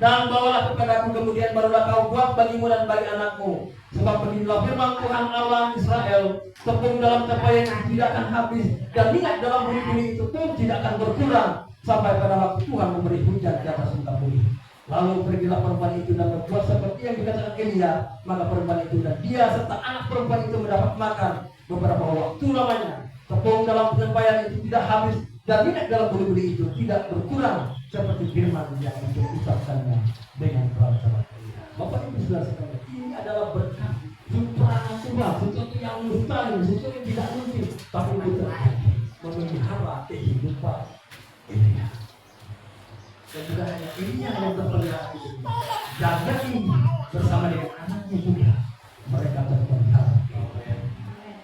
dan bawalah kepadaku, kemudian barulah kau buat bagimu dan bagi anakmu. Sebab beginilah firman Tuhan Allah Israel, tepung dalam tempayan itu tidak akan habis, dan minyak dalam buli-buli itu pun tidak akan berkurang, sampai pada waktu Tuhan memberi hujan di atas muka bumi. Lalu pergilah perempuan itu dan berbuat seperti yang dikatakan Elia. Maka perempuan itu dan dia serta anak perempuan itu mendapat makan beberapa waktu lamanya. Tepung dalam tempayan itu tidak habis, dan minyak dalam buli-buli itu tidak berkurang, seperti firman yang diucapkannya dengan perasaan. Bapak Ibu Saudara sekalian, ini adalah berkat supranatural, sesuatu yang mustahil, sesuatu yang tidak mungkin, tapi itu terjadi memelihara kehidupan Elia. Dan juga hanya ini yang terpelihara hidupnya. Jaga ini bersama dengan anaknya juga, mereka terpelihara.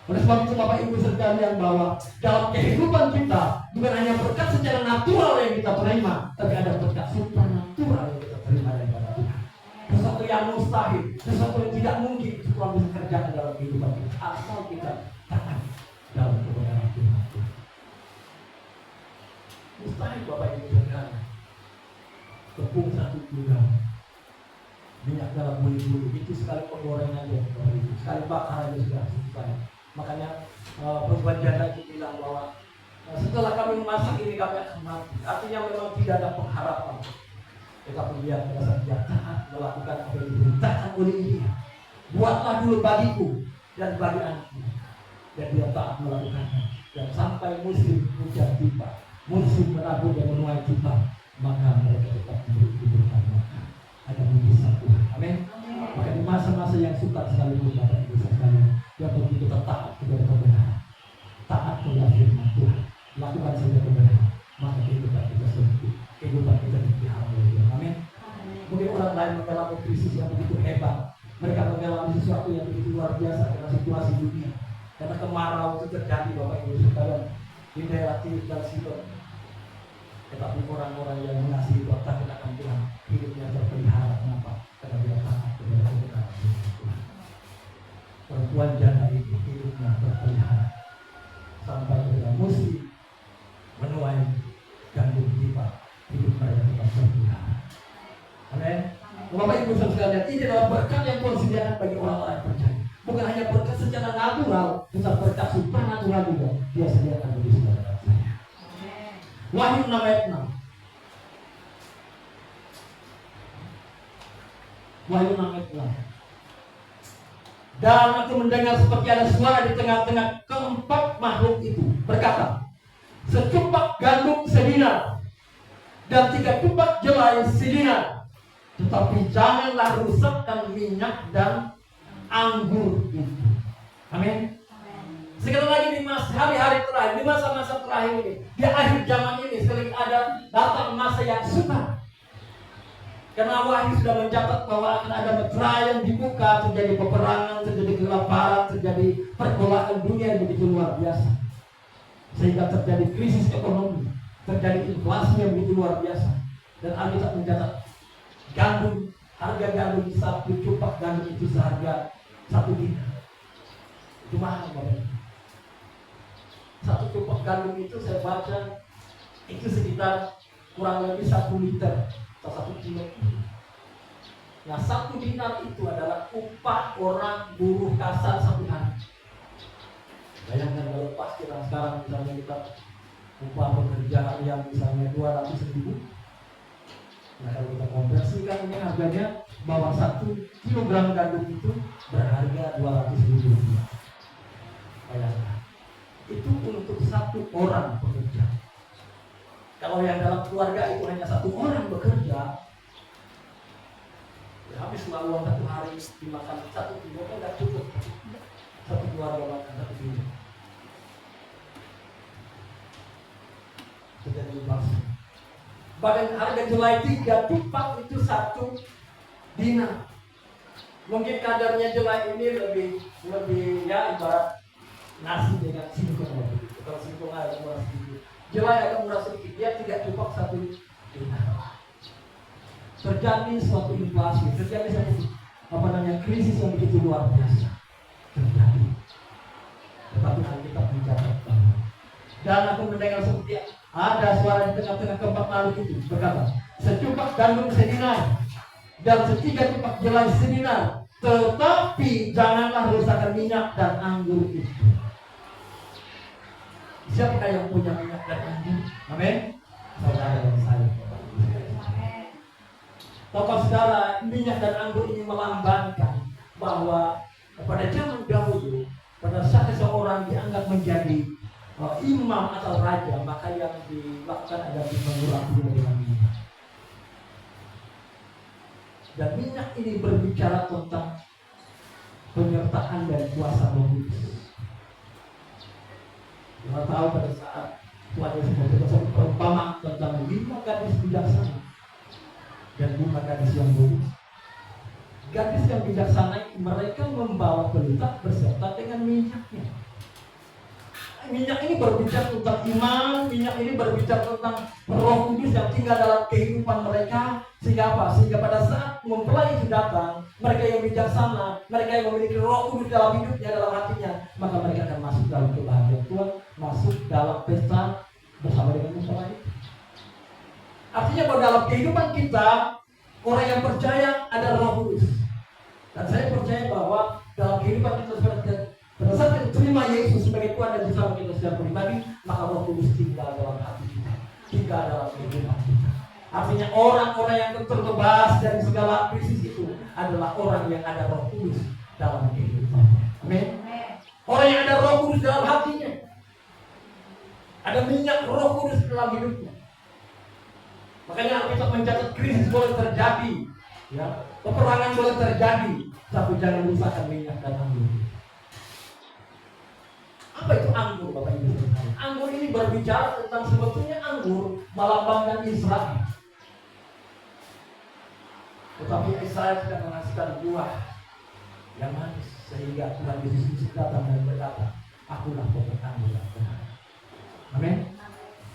Oleh sebab itu Bapak Ibu sekalian, bahwa dalam kehidupan kita bukan hanya berkat secara natural yang kita terima, tapi ada berkat supranatural yang kita terima daripada Tuhan. Sesuatu yang mustahil, sesuatu yang tidak mungkin, Tuhan bisa kerjakan dalam kehidupan kita, asal kita taat dalam kebenaran Tuhan. Mustahil Bapak Ibu sekalian. Tepung 1 kg, minyak dalam buli-buli, itu sekali penggorengan aja, sekali bakar aja sudah selesai. Makanya perempuan janda itu bilang bahwa setelah kami memasak ini kami akan mati. Artinya memang tidak ada pengharapan. Tetapi dia pada saat dia taat melakukan apa yang diperintahkan oleh dia. Buatlah dulu bagiku dan bagi anakku. Dan dia taat melakukannya. Dan sampai musim hujan tiba, musim menabur dan menuai tiba, maka mereka tetap diberikan makan. Ada mujizat Tuhan. Amin. Maka di masa-masa yang sukar sekalipun Bapak Ibu sekalian, yang begitu kita taat kepada kebenaran, taat kepada firman Tuhan, lakukan saja kebenaran, maka kehidupan kita sempurna, kehidupan kita dipelihara oleh Tuhan. Amin. Mungkin orang lain mengalami krisis yang begitu hebat, mereka mengalami sesuatu yang begitu luar biasa dalam situasi dunia, karena kemarau itu terjadi Bapak Ibu sekalian di daerah Tirus dan Sidon. Tetapi orang-orang yang mengasihi Tuhan, takut akan Tuhan, hidupnya terpelihara. Kenapa? Karena dia taat kepada kebenaran Tuhan. Perempuan janda itu hidupnya terpelihara sampai pada musim menuai gandum tiba, hidup mereka tetap terpelihara. Amin. Bapak Ibu sekalian, ini adalah berkat yang Tuhan sediakan bagi orang-orang yang percaya. Bukan hanya berkat secara natural, tetapi berkat supranatural juga Dia sediakan bagi saudara saya. Wahyu 6 ayat 6. Wahyu 6 ayat 6. Dan aku mendengar seperti ada suara di tengah-tengah keempat makhluk itu berkata, secupak gandum sedinar dan 3 cupak jelai sedinar, tetapi janganlah rusakkan minyak dan anggur itu. Amin. Sekali lagi di hari-hari terakhir, di masa-masa terakhir ini, di akhir zaman ini, sekali ada datang masa yang sukar. Karena Wahyu sudah mencatat bahwa akan ada meterai yang dibuka, terjadi peperangan, terjadi kelaparan, terjadi pergolakan dunia yang begitu luar biasa. Sehingga terjadi krisis ekonomi, terjadi inflasi yang begitu luar biasa. Dan Alkitab mencatat gandum, harga gandum satu cupak gandum itu seharga 1 dinar. Itu mahal banget. 1 cupak gandum itu saya baca itu sekitar kurang lebih 1 liter atau 1 kilo. Nah 1 dinar itu adalah upah orang buruh kasar 1 hari. Bayangkan kalau pas kita sekarang misalnya kita upah pekerjaan yang misalnya 200.000. Nah kalau kita konversikan ini harganya bahwa 1 kilogram gandum itu berharga 200.000 rupiah. Bayangkan. Itu untuk 1 orang pekerja. Kalau yang dalam keluarga itu hanya 1 orang bekerja, ya habis uang 1 hari dimakan 1 kilo kan tidak cukup. 1 keluarga makan 1 kilo. Sudah dibahas. Bahkan harga jelai 3 cupak itu 1 dinar. Mungkin kadarnya jelai ini lebih ya ibarat nasi dengan singkong. Kalau singkong agak murah sedikit, jelai agak murah sedikit. Dia 3 cupak 1 dinar. Terjadi suatu inflasi, terjadi suatu krisis yang begitu luar biasa terjadi. Tetapi Alkitab mencatat bahwa dan aku mendengar seperti ada suara di tengah-tengah keempat makhluk itu berkata, secupak gandum sedinar dan 3 cupak jelai sedinar, tetapi janganlah rusakkan minyak dan anggur itu. Siapakah yang punya minyak dan anggur? Amin. Saudara dan saya. Saudara, minyak dan anggur ini melambangkan bahwa pada zaman dahulu, pada saat seseorang dianggap menjadi imam atau raja, maka yang dilakukan adalah mengurang dengan minyak. Dan minyak ini berbicara tentang penyertaan dan kuasa Roh Kudus. Kita tahu pada saat Tuhan Yesus memberikan perumpamaan tentang 5 gadis bijaksana dan 5 gadis yang bodoh. Gadis yang bijaksana mereka membawa pelita beserta dengan minyaknya. Minyak ini berbicara tentang iman, minyak ini berbicara tentang Roh Kudus yang tinggal dalam kehidupan mereka. Sehingga apa? Sehingga pada saat mempelai itu datang, mereka yang bijaksana, mereka yang memiliki Roh Kudus dalam hidupnya, dalam hatinya, maka mereka akan masuk dalam kebahagiaan Tuhan, masuk dalam pesta bersama dengan mempelai. Artinya bahwa dalam kehidupan kita, orang yang percaya ada Roh Kudus. Dan saya percaya bahwa dalam kehidupan kita pada saat kita terima Yesus sebagai Tuhan dan Juru kita secara pribadi, maka Roh Kudus tinggal dalam hati kita, tinggal dalam kehidupan kita. Artinya orang-orang yang terbebas dari segala krisis itu adalah orang yang ada Roh Kudus dalam kehidupannya. Amin. Orang yang ada Roh Kudus dalam hatinya, ada minyak Roh Kudus dalam hidupnya. Makanya Alkitab mencatat krisis boleh terjadi, ya, peperangan boleh terjadi, tapi jangan rusakkan minyak dan anggur. Apa itu anggur, Bapak Ibu? Anggur ini berbicara tentang sebetulnya anggur melambangkan Israel. Tetapi Israel tidak menghasilkan buah yang manis, sehingga Tuhan Yesus datang dan berkata, akulah pokok anggur yang benar. Amin.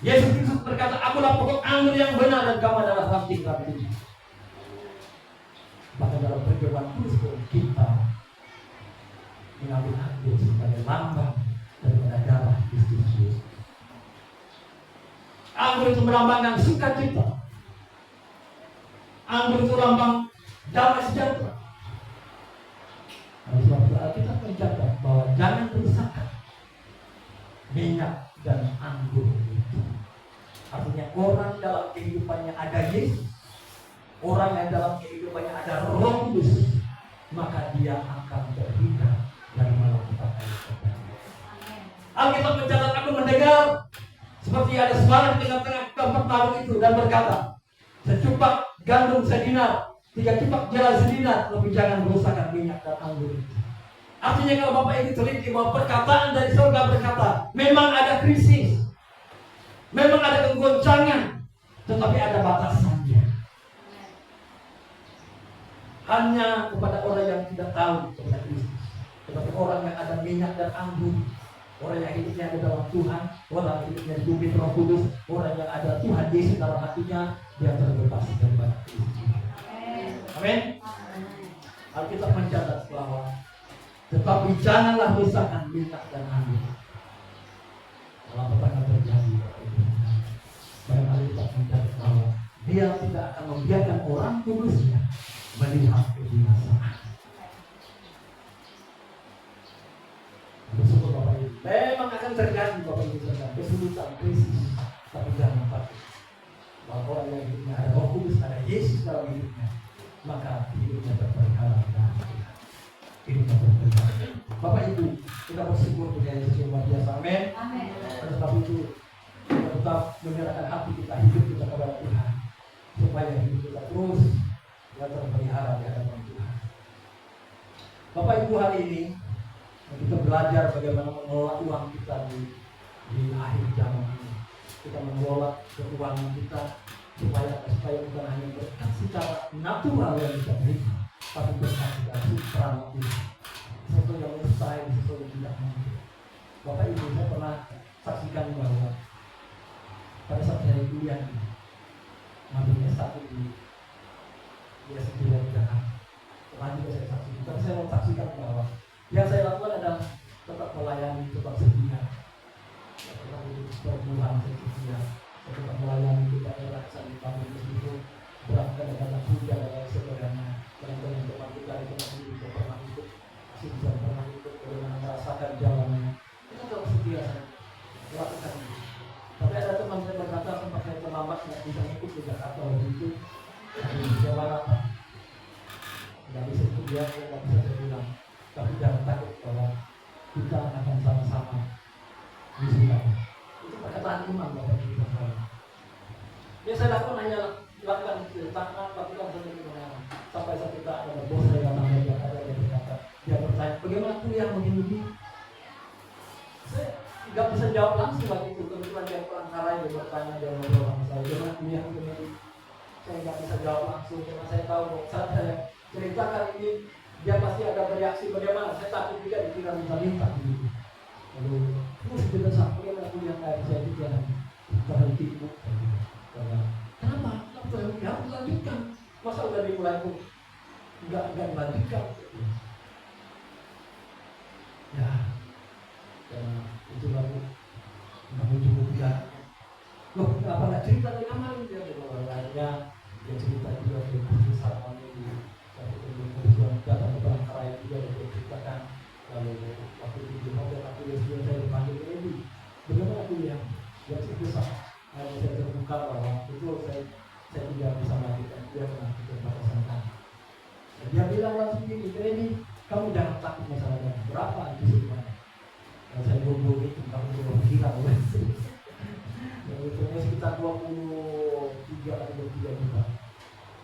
Yesus Kristus berkata, akulah pokok anggur yang benar dan kamu adalah ranting-ranting. Bahkan dalam perjamuan kudus kita mengambil anggur sebagai lambang daripada darah Kristus Yesus. Anggur itu melambangkan sukacita. Anggur itu lambang damai sejahtera. Sebab itu Alkitab mencatat bahwa jangan rusakkan minyak dan anggur itu. Artinya orang dalam kehidupannya ada Yesus, orang yang dalam kehidupannya ada Roh Kudus, maka dia akan berhindar dari malapetaka. Alkitab mencatat, aku mendengar seperti ada suara di tengah-tengah keempat makhluk itu dan berkata, secupak gandum sedinar, 3 cupak jelai sedinar, tapi jangan merusakkan minyak dan anggur itu. Artinya kalau Bapak ini teliti bahwa perkataan dari surga berkata, memang ada krisis, memang ada kegoncangan, tetapi ada batasannya. hanya kepada orang yang tidak tahu tentang Kristus. Tetapi orang yang ada minyak dan anggur, orang yang hidupnya ada dalam Tuhan, orang yang hidupnya dipimpin Roh Kudus, orang yang ada Tuhan Yesus dalam hatinya, dia terbebas daripada Kristus. Amin. Alkitab mencatat bahwa tetapi janganlah rusakkan minyak dan anggur. Dalam petang terjadi, banyak Alkitab mencatat bahwa dia tidak akan membiarkan orang kudusnya melihat kebinasaan. Bersyukur Bapak Ibu. Memang akan terjadi Bapak Ibu sekalian kesulitan, krisis, tapi jangan takut. Bahwa orang yang hidupnya ada Roh Kudus, ada Yesus dalam hidupnya, maka hidupnya terpelihara dan hidupnya terpelihara. Bapak Ibu, kita bersyukur punya Yesus yang luar biasa. Amin. Oleh sebab itu, kita tetap menyerahkan hati kita, hidup kita kepada Tuhan, supaya hidup kita terus terpelihara di hadapan Tuhan. Bapak Ibu, hari ini kita belajar bagaimana mengelola uang kita di akhir zaman ini. Kita mengelola keuangan kita supaya bukan hanya berkat secara natural yang kita berikan, tapi berkat secara supranatural, sesuatu yang mustahil, sesuatu yang tidak mungkin. Bapak Ibu, saya pernah saksikan bahwa pada saat saya kuliah ini, ambil S1 di S9 Jakarta, pernah juga saya saksikan. Dan saya mau saksikan bahwa yang saya lakukan adalah tetap melayani, tetap setia, tetap berbulan setia, tetap melayani di daerah sambil kami meskipun berat kadang-kadang hujan dan lain sebagainya. Kadang-kadang teman kita di tempat ini juga pernah ikut, bisa pernah ikut, bagaimana merasakan jalannya. Kita tetap setia melakukan itu. Tapi ada teman saya berkata sempat saya terlambat nggak bisa ikut ke Jakarta waktu itu. Bagaimana Pak? Nggak bisa ikut dia, nggak bisa saya bilang. Tapi jangan takut bahwa kita akan sama-sama di sini. Itu perkataan iman Bapak Ibu sekalian. Yang saya lakukan hanya lakukan tangan, lakukan semuanya. Sampai saat kita ada bos saya yang namanya ada yang berkata, dia bertanya, bagaimana kuliah begini? Saya nggak bisa jawab langsung lagi itu. Kebetulan dia pulang Karai, dia bertanya, dia ngobrol sama saya, bagaimana kuliah begini? Saya nggak bisa jawab langsung karena saya tahu saat saya ceritakan ini dia pasti ada bereaksi bagaimana. Saya takut juga dikira minta-minta gitu. Lalu terus kita sampai aku yang kayak saya juga terhenti bu. Kenapa? Harus lanjutkan. Masa udah dimulai pun nggak dilanjutkan? Ya, karena itu lalu kamu cukup ya. Loh, apa nggak cerita dari kemarin dia lainnya dia cerita juga dari bisnis sama ini. Datang ke Palangkaraya juga dia ceritakan. Lalu waktu itu di hotel aku saya dipanggil ke Edi. Bagaimana kuliah? Dia cerita saya terbuka bahwa betul saya tidak bisa melanjutkan kuliah karena keterbatasan kami. Dia bilang langsung gini, Edi, kamu jangan takut masalahnya. Berapa itu sebenarnya? Saya bodoh itu, kamu belum kira. Itu sekitar 23 atau 23 juta.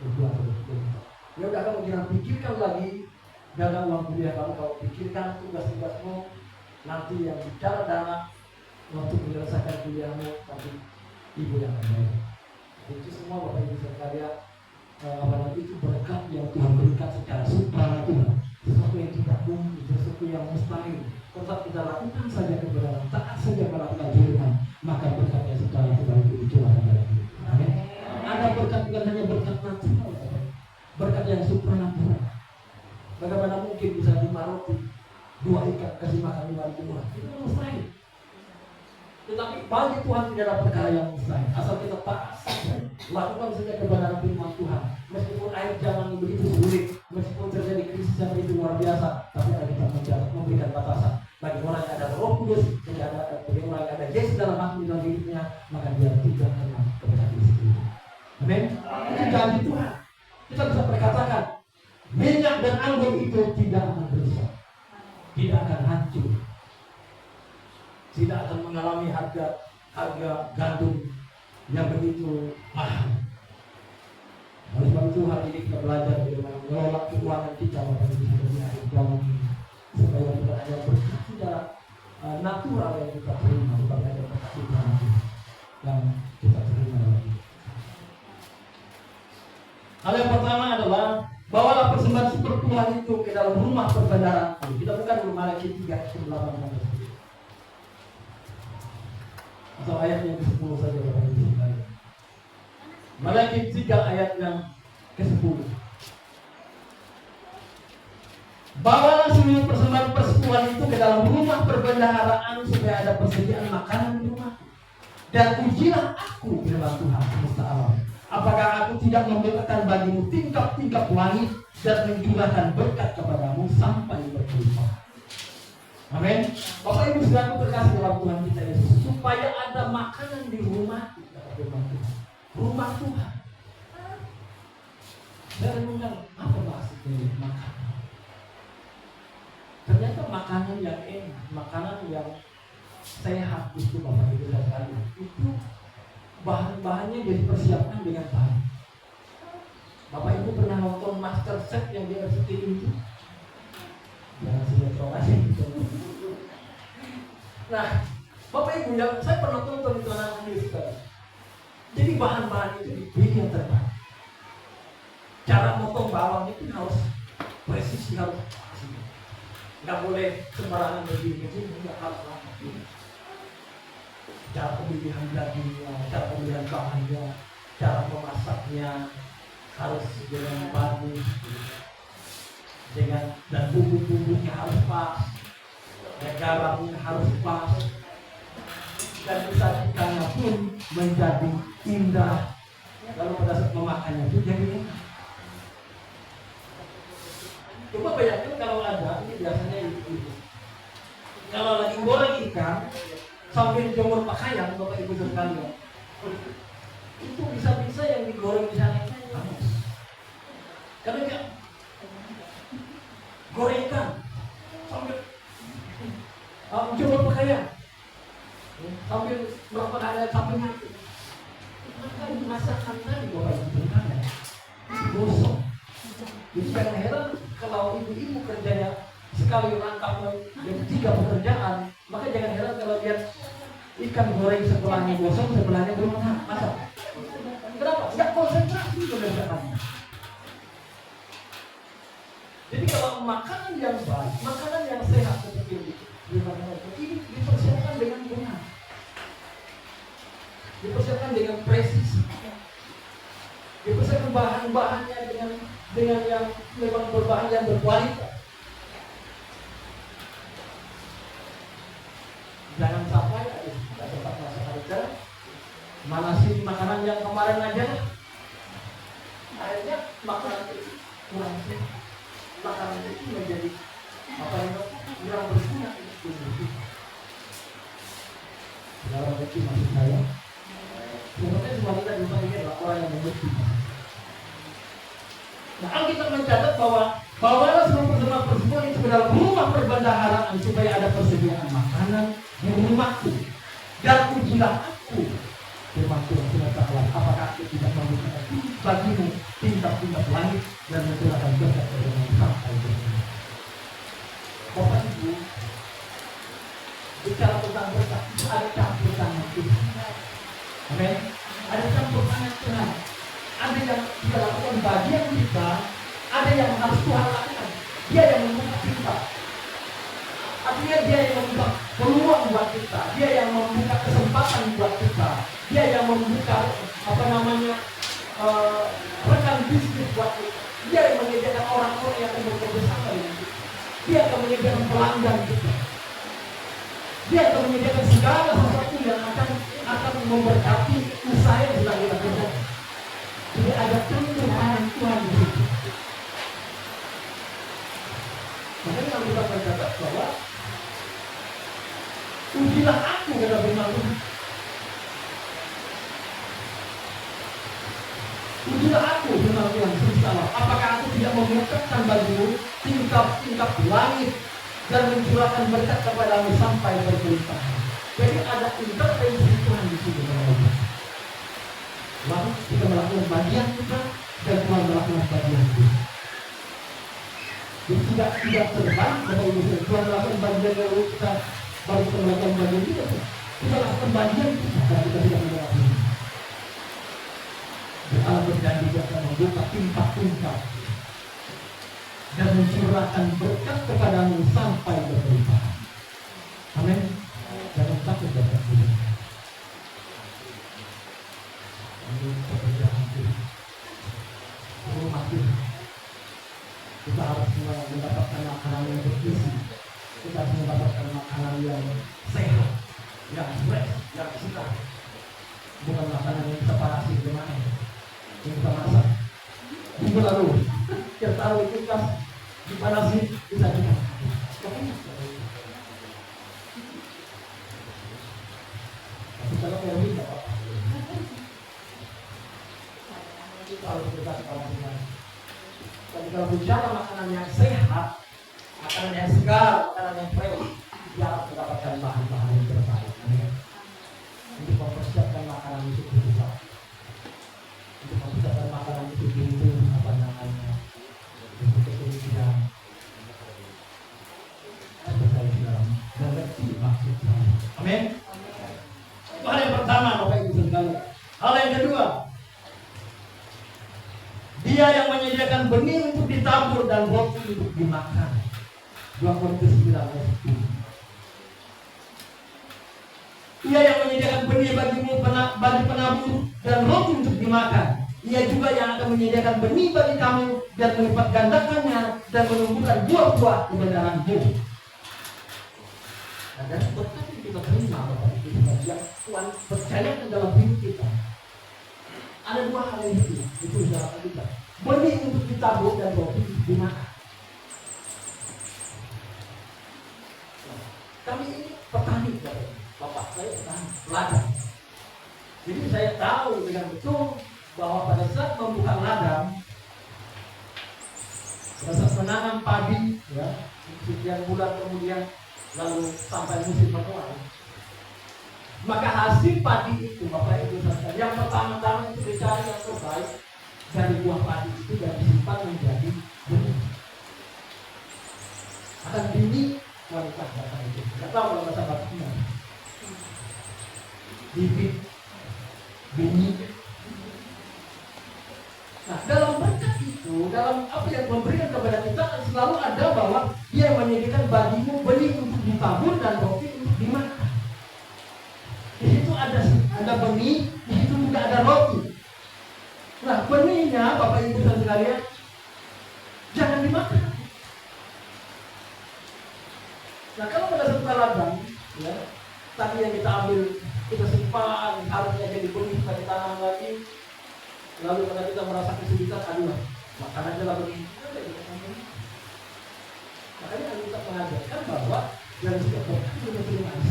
22 atau 23 juta. Ya udah kamu jangan pikirkan lagi dana uang kuliah kamu, kalau pikirkan tugas-tugasmu nanti yang bicara dana untuk menyelesaikan kuliahmu, tapi ibu yang membayar. Itu semua Bapak Ibu sekalian, apalagi itu berkat yang Tuhan berikan secara supranatural, sesuatu yang tidak mungkin, sesuatu yang mustahil. Tetap kita lakukan saja kebenaran, taat saja melakukan firman, maka berkatnya secara kembali dicurahkan dalam hidup. Amin. Ada berkat bukan hanya berkat natural, berkat yang supranatural. Bagaimana mungkin bisa 5 roti, 2 ikan kasih makan 5.000 orang? Itu mustahil. Tetapi bagi Tuhan tidak ada perkara yang mustahil. Asal kita taat saja, lakukan saja kebenaran firman Tuhan. Meskipun akhir zaman ini begitu sulit, meskipun terjadi krisis yang begitu luar biasa, tapi kita memberikan batasan. Bagi orang yang ada Roh Kudus, bagi orang yang ada Yesus dalam hati dalam hidupnya, maka dia tidak akan kepada krisis itu. Amin. Itu janji Tuhan. Kita bisa berkatakan, minyak dan anggur itu tidak akan rusak, tidak akan hancur, tidak akan mengalami harga gandum yang begitu mahal. Oleh sebab itu hari ini kita belajar bagaimana mengelola keuangan kita pada di akhir zaman ini, supaya kita hanya berkat secara natural yang kita terima, bukan hanya berkat supranatural yang kita terima lagi. Hal yang pertama adalah bawalah persembahan sepertuhan itu ke dalam rumah perbendaharaan. Kita bukan Malaki 3:8. Atau ayat yang ke-10 saja Bapak Ibu sekalian. Malaki 3 ayat yang ke-10. Bawalah seluruh persembahan persekutuan itu ke dalam rumah perbendaharaan supaya ada persediaan makanan di rumah. Dan ujilah aku, firman Tuhan semesta alam. Apakah aku tidak membukakan bagimu tingkap-tingkap langit dan mencurahkan berkat kepadamu sampai berlimpah. Amin. Bapak Ibu saudara terkasih dalam Tuhan kita Yesus, supaya ada makanan di rumah kita, firman Tuhan. Rumah Tuhan. Saya renungkan apa maksudnya makanan? Ternyata makanan yang enak, makanan yang sehat itu Bapak Ibu sekalian, itu bahan-bahannya jadi persiapkan dengan baik. Bapak Ibu pernah nonton Master Chef yang di RCTI itu? Jangan sinetron aja gitu. Nah, Bapak Ibu yang saya pernah tonton itu anak ini sekali. Jadi bahan-bahan itu dipilih yang terbaik. Cara motong bawang itu harus presisi, harus nggak boleh sembarangan berdiri kecil, nggak harus lama. Cara pemilihan dagingnya, cara pemilihan bahannya, cara memasaknya harus dengan bagus, dengan dan bumbu-bumbunya harus pas, dan garamnya harus pas, dan disajikannya pun menjadi indah. Lalu pada saat memakannya itu jadi enak. Coba bayangkan kalau ada, ini biasanya itu. Kalau lagi goreng ikan sambil jemur pakaian, Bapak Ibu sekalian, itu bisa-bisa yang digoreng di sana itu hangus. Karena dia goreng ikan sambil jemur pakaian, sambil berpakaian sambil mati. Maka masakan tadi Bapak Ibu sekalian gosong. Jadi jangan heran kalau ibu-ibu kerjanya sekali rangkap jadi 3 pekerjaan, maka jangan heran kalau lihat ikan goreng sebelahnya gosong, sebelahnya belum masak. Kenapa? Nggak konsentrasi kerjaannya. Jadi kalau makanan yang baik, makanan yang sehat seperti ini dipersiapkan dengan benar, dipersiapkan dengan presisi, dipersiapkan bahan-bahannya dengan yang memang berbahan yang berkualitas. Jangan sampai kita sempat masak aja, manasin makanan yang kemarin aja, akhirnya makanan itu kurang sehat, makanan itu menjadi apa yang kurang berguna. Dalam itu maksud saya, sebenarnya semua kita di rumah ini adalah orang yang mengerti. Nah, Alkitab mencatat bahwa bawalah seluruh persembahan itu ke dalam rumah perbendaharaan supaya ada persediaan makanan di rumahku, dan ujilah aku, firman Tuhan semesta alam, apakah aku tidak membukakan bagimu tingkap-tingkap langit dan mencurahkan berkat kepadamu sampai berlimpah. Bapak Ibu, bicara tentang berkat itu ada campur tangan Tuhan. Amin. Ada campur tangan Tuhan. Ada yang dia lakukan bagian kita, ada yang harus Tuhan lakukan. Dia yang membuka kita. Artinya dia yang membuka peluang buat kita, dia yang membuka kesempatan buat kita, dia yang membuka rekan bisnis buat kita, dia yang menyediakan orang-orang yang akan bekerja sama dengan kita, dia akan menyediakan pelanggan kita, dia akan menyediakan segala sesuatu yang akan memberkati usaha yang sedang kita kerjakan. Jadi ada campur tangan Tuhan di situ. Makanya kalau kita mencatat bahwa ujilah aku kata firman Tuhan. Ujilah aku firman Tuhan semesta alam. Apakah aku tidak membukakan bagimu tingkap-tingkap langit dan mencurahkan berkat kepadamu sampai berlimpah. Jadi ada intervensi Tuhan di sini. Lalu kita melakukan bagian kita dan Tuhan melakukan bagian kita. Jadi tidak terbang Bapak Ibu sekalian. Tuhan melakukan bagian lalu kita baru kita melakukan bagian kita. Kita lakukan bagian kita dan kita tidak melakukan. Dan Allah berjanji dia akan membuka tingkap-tingkap. dan mencurahkan berkat kepadamu sampai berlimpah. Amin. Jangan takut dapat berlimpah. Ini pekerjaan kita. Rumah kita. Kita harus mendapatkan makanan yang bergizi. Kita harus mendapatkan makanan yang sehat, yang fresh, yang segar. Bukan makanan yang kita parasi gimana yang kita masak. Minggu lalu kita taruh di kulkas dipanasi bisa juga. Tapi kalau yang tidak apa-apa. Kita harus berkata kawan-kawan. Tapi kalau bicara makanan yang sehat, makanan yang segar, makanan yang fresh, dia harus mendapatkan bahan-bahan yang terbaik. Untuk mempersiapkan makanan itu kita, untuk mempersiapkan makanan itu pintu apa namanya, untuk kemudian berkait dalam mengerti maksud saya. Amin. Itu hal yang pertama, Bapak Ibu sekalian. Hal yang kedua, Dia yang menyediakan benih untuk ditabur dan roti untuk dimakan. 2 Korintus 9 ayat 10. Ia yang menyediakan benih bagimu bagi penabur dan roti untuk dimakan. Ia juga yang akan menyediakan benih bagi kamu dan melipat gandakannya dan menumbuhkan buah-buah kebenaranmu. Dan berkat yang kita terima Bapak Ibu sekalian, Tuhan percayakan dalam hidup kita. Ada 2 hal itu dalam kita. Benih untuk ditabur dan roti untuk dimakan. Kami ini petani, Bapak saya petani, ladang. Jadi saya tahu dengan betul bahwa pada saat membuka ladang, pada saat menanam padi, ya, sekian bulan kemudian lalu sampai musim menuai, maka hasil padi itu Bapak Ibu sekalian, yang pertama-tama itu dicari yang terbaik dari buah padi itu dan disimpan menjadi benih. Akan bini kualitas Bapak Ibu. Tidak tahu kalau bahasa Bataknya. Bibit, bini. Nah, dalam berkat itu, dalam apa yang memberikan kepada kita selalu ada bahwa Dia menyediakan bagimu benih untuk ditabur dan roti untuk dimakan. Di situ ada benih, di situ juga ada roti. Nah, benihnya Bapak Ibu sekalian jangan dimakan. Nah, kalau pada saat ladang, ya, tadi yang kita ambil, kita simpan, harusnya jadi benih, kita ditanam lagi. Lalu karena kita merasa kesulitan, aduh, makan aja lah benih. Makanya kita mengajarkan bahwa dari setiap berkat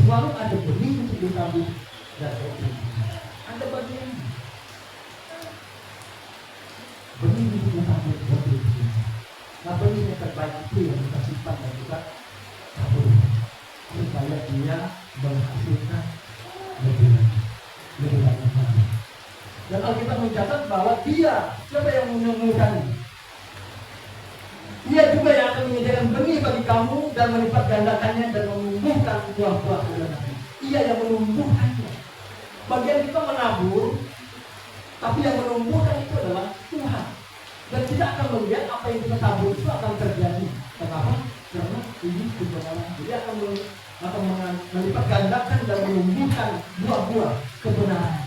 selalu ada benih untuk ditabur dan roti. Ada bagian benih untuk ditabur roti. Nah, benih yang terbaik itu yang kita simpan dan kita tabur supaya dia menghasilkan lebih banyak lagi. Dan Alkitab mencatat bahwa Dia, siapa yang menemukan, Dia juga yang akan menyediakan benih bagi kamu dan melipat gandakannya dan menumbuhkan buah-buah kebenaran. Ia yang menumbuhkannya. Bagian kita menabur, tapi yang menumbuhkan itu adalah Tuhan. Dan kita akan melihat apa yang kita tabur itu akan terjadi. Kenapa? Karena ini kebenaran. Dia akan melipat gandakan dan menumbuhkan buah-buah kebenaran.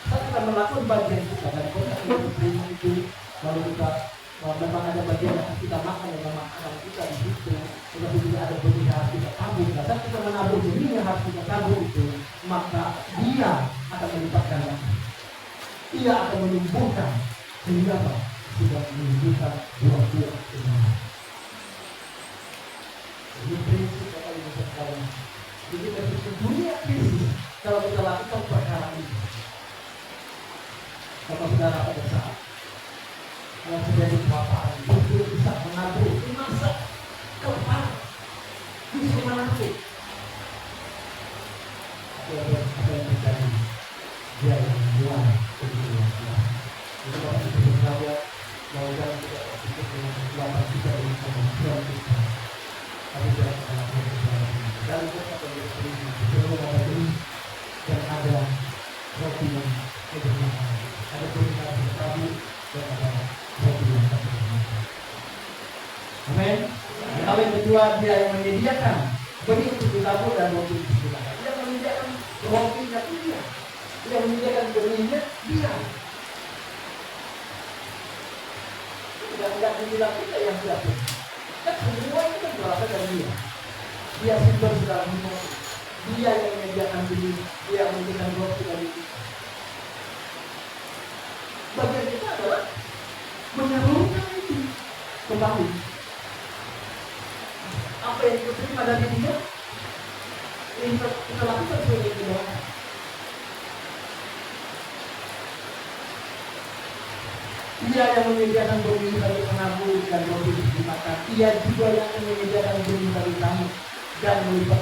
Saat kita melakukan bagian kita dari konteks yang terima itu, lalu kita memang ada bagian yang harus kita makan dengan makanan kita di situ, tetapi juga ada benih yang harus kita tabur. Dan saat kita menabur benih yang harus kita tabur itu, maka Dia akan melipat gandakan. Ia akan menumbuhkan sehingga apa? Sudah menunjukkan buah-buah kebenaran. Ini prinsip apa yang kita tahu. Jadi dari dunia krisis, kalau kita lakukan perkara ini, kalau saudara pada saat yang terjadi kelaparan, itu bisa menabur, masa kelaparan, bisa menabur. Apa yang terjadi? Dia yang membuat kebenaran. Jadi kalau kita berkarya, mau jangan kita berpikir dengan kekuatan kita dengan kemampuan kita. Tapi jangan melakukan kesalahan. Dan kita perlu ada benih dan ada roti yang kebenaran. Ada benih yang bertabur dan ada roti yang kebenaran. kedua, dia yang menyediakan benih untuk ditabur dan roti untuk dimakan. Dia menyediakan rotinya dia. Dia menyediakan benihnya dia. Tidak dibilang kita yang tidak punya. Kan semua itu kan berasal dari dia. Dia sumber segala hidup. Dia yang menyediakan benih. Dia yang menyediakan roti dari kita. Bagian kita adalah menyalurkan itu kembali. Apa yang kita terima dari dia, kita lakukan sebagai kedoaan. Dia yang menyediakan benih bagi penabur dan roti dimakan. Ia juga yang menyediakan benih bagi kami dan melipat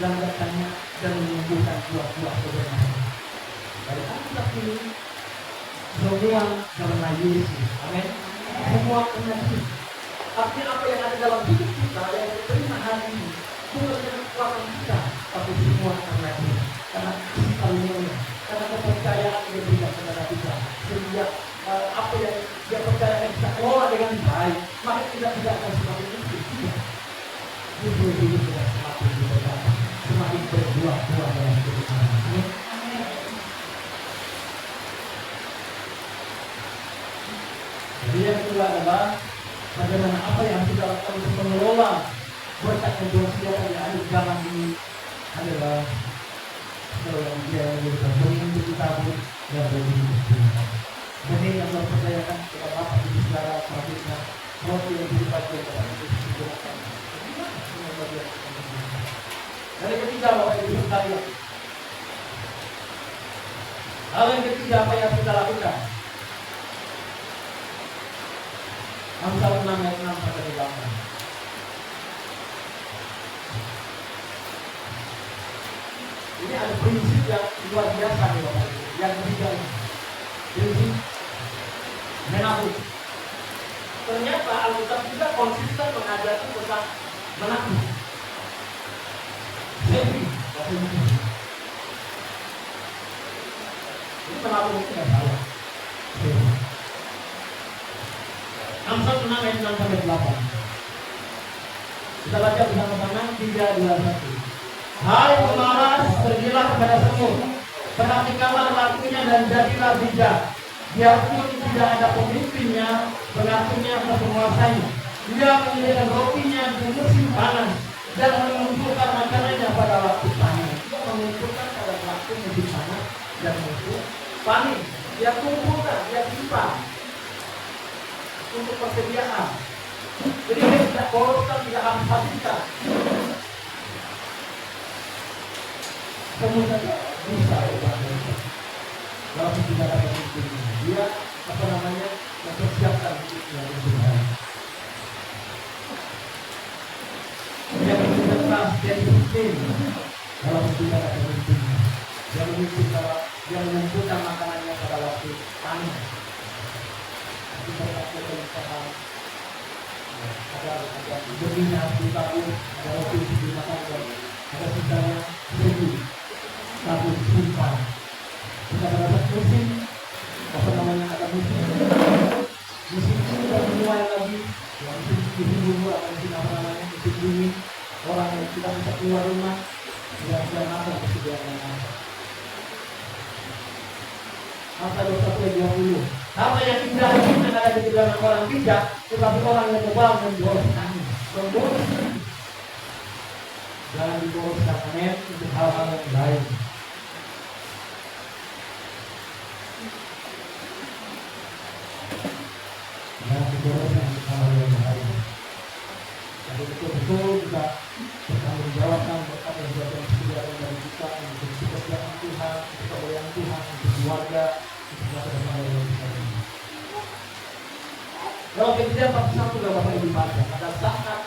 gandakannya dan menumbuhkan buah-buah kebenaran. Dari Alkitab ini semua karena Yesus. Amin. Semua karena Yesus. Artinya apa yang ada dalam hidup kita yang kita terima hari ini bukan dengan kekuatan kita, tapi semua karena Yesus. Karena kasih karunia, karena kepercayaan yang diberikan kepada kita. Sehingga apa yang dia percayakan kita kelola dengan baik, maka kita tidak akan semakin miskin. Tidak. Justru hidup kita semakin diberkati, semakin berbuah-buah dalam hidup kita. Amin. Jadi yang kedua adalah bagaimana apa yang kita lakukan untuk mengelola berkat yang Tuhan sediakan di akhir zaman ini adalah yang dia memberikan benih untuk ditabur dan benih untuk dimakan. Benih yang Tuhan percayakan kepada Bapak Ibu Saudara selanjutnya, roti yang dibagikan kepada kita digunakan. Dari ketiga Bapak Ibu sekalian, hal yang ketiga apa yang kita lakukan? Amsal 6 ayat 6 sampai 8. Ini ada prinsip yang luar biasa nih Bapak Ibu. Yang ketiga ini, prinsip menabung. Ternyata Alkitab juga konsisten mengajarkan tentang menabung. Saving, ini menabung itu tidak salah. Amsal 6 ayat 6 sampai 8. Kita baca bersama-sama 3, 2, 1. Hai pemalas, pergilah kepada semut, perhatikanlah lakunya dan jadilah bijak. Biarpun tidak ada pemimpinnya, pengaturnya atau penguasanya. Dia menyediakan rotinya di musim panas dan mengumpulkan makanannya pada waktu panen. Dia mengumpulkan pada waktu musim panas dan musim panen. Dia kumpulkan, dia simpan untuk persediaan. Jadi dia tidak boroskan, tidak habis-habiskan. Semua saja bisa dibangun. Kalau tidak ada pemimpin, dia mempersiapkan hidupnya untuk hari. Dia bekerja keras, dia disiplin. Kalau tidak ada pemimpin, dia mengumpulkan makanannya pada waktu panen. Kita lakukan usaha. Ada benihnya ditabur, ada roti dimakan, ada sisanya seribu. Tabur simpan. Kita berada musim, ada musim ini sudah mulai lagi. Musim dulu atau musim dingin. Orang yang tidak bisa keluar rumah tidak makan persediaan yang ada. Amsal 21 ayat 20. Apa yang indah yang ada di dalam orang bijak, tetapi orang yang bebal memboroskan. Jangan diboroskan, amin, untuk hal-hal yang lain. Jangan diboroskan untuk hal-hal yang lain. Jadi betul-betul kita bertanggung jawabkan berkat yang sudah disediakan dari kita untuk pekerjaan Tuhan, untuk kemuliaan Tuhan, untuk keluarga, untuk masa depan yang kita ini. Kalau kita 41 Bapak Ibu baca, pada saat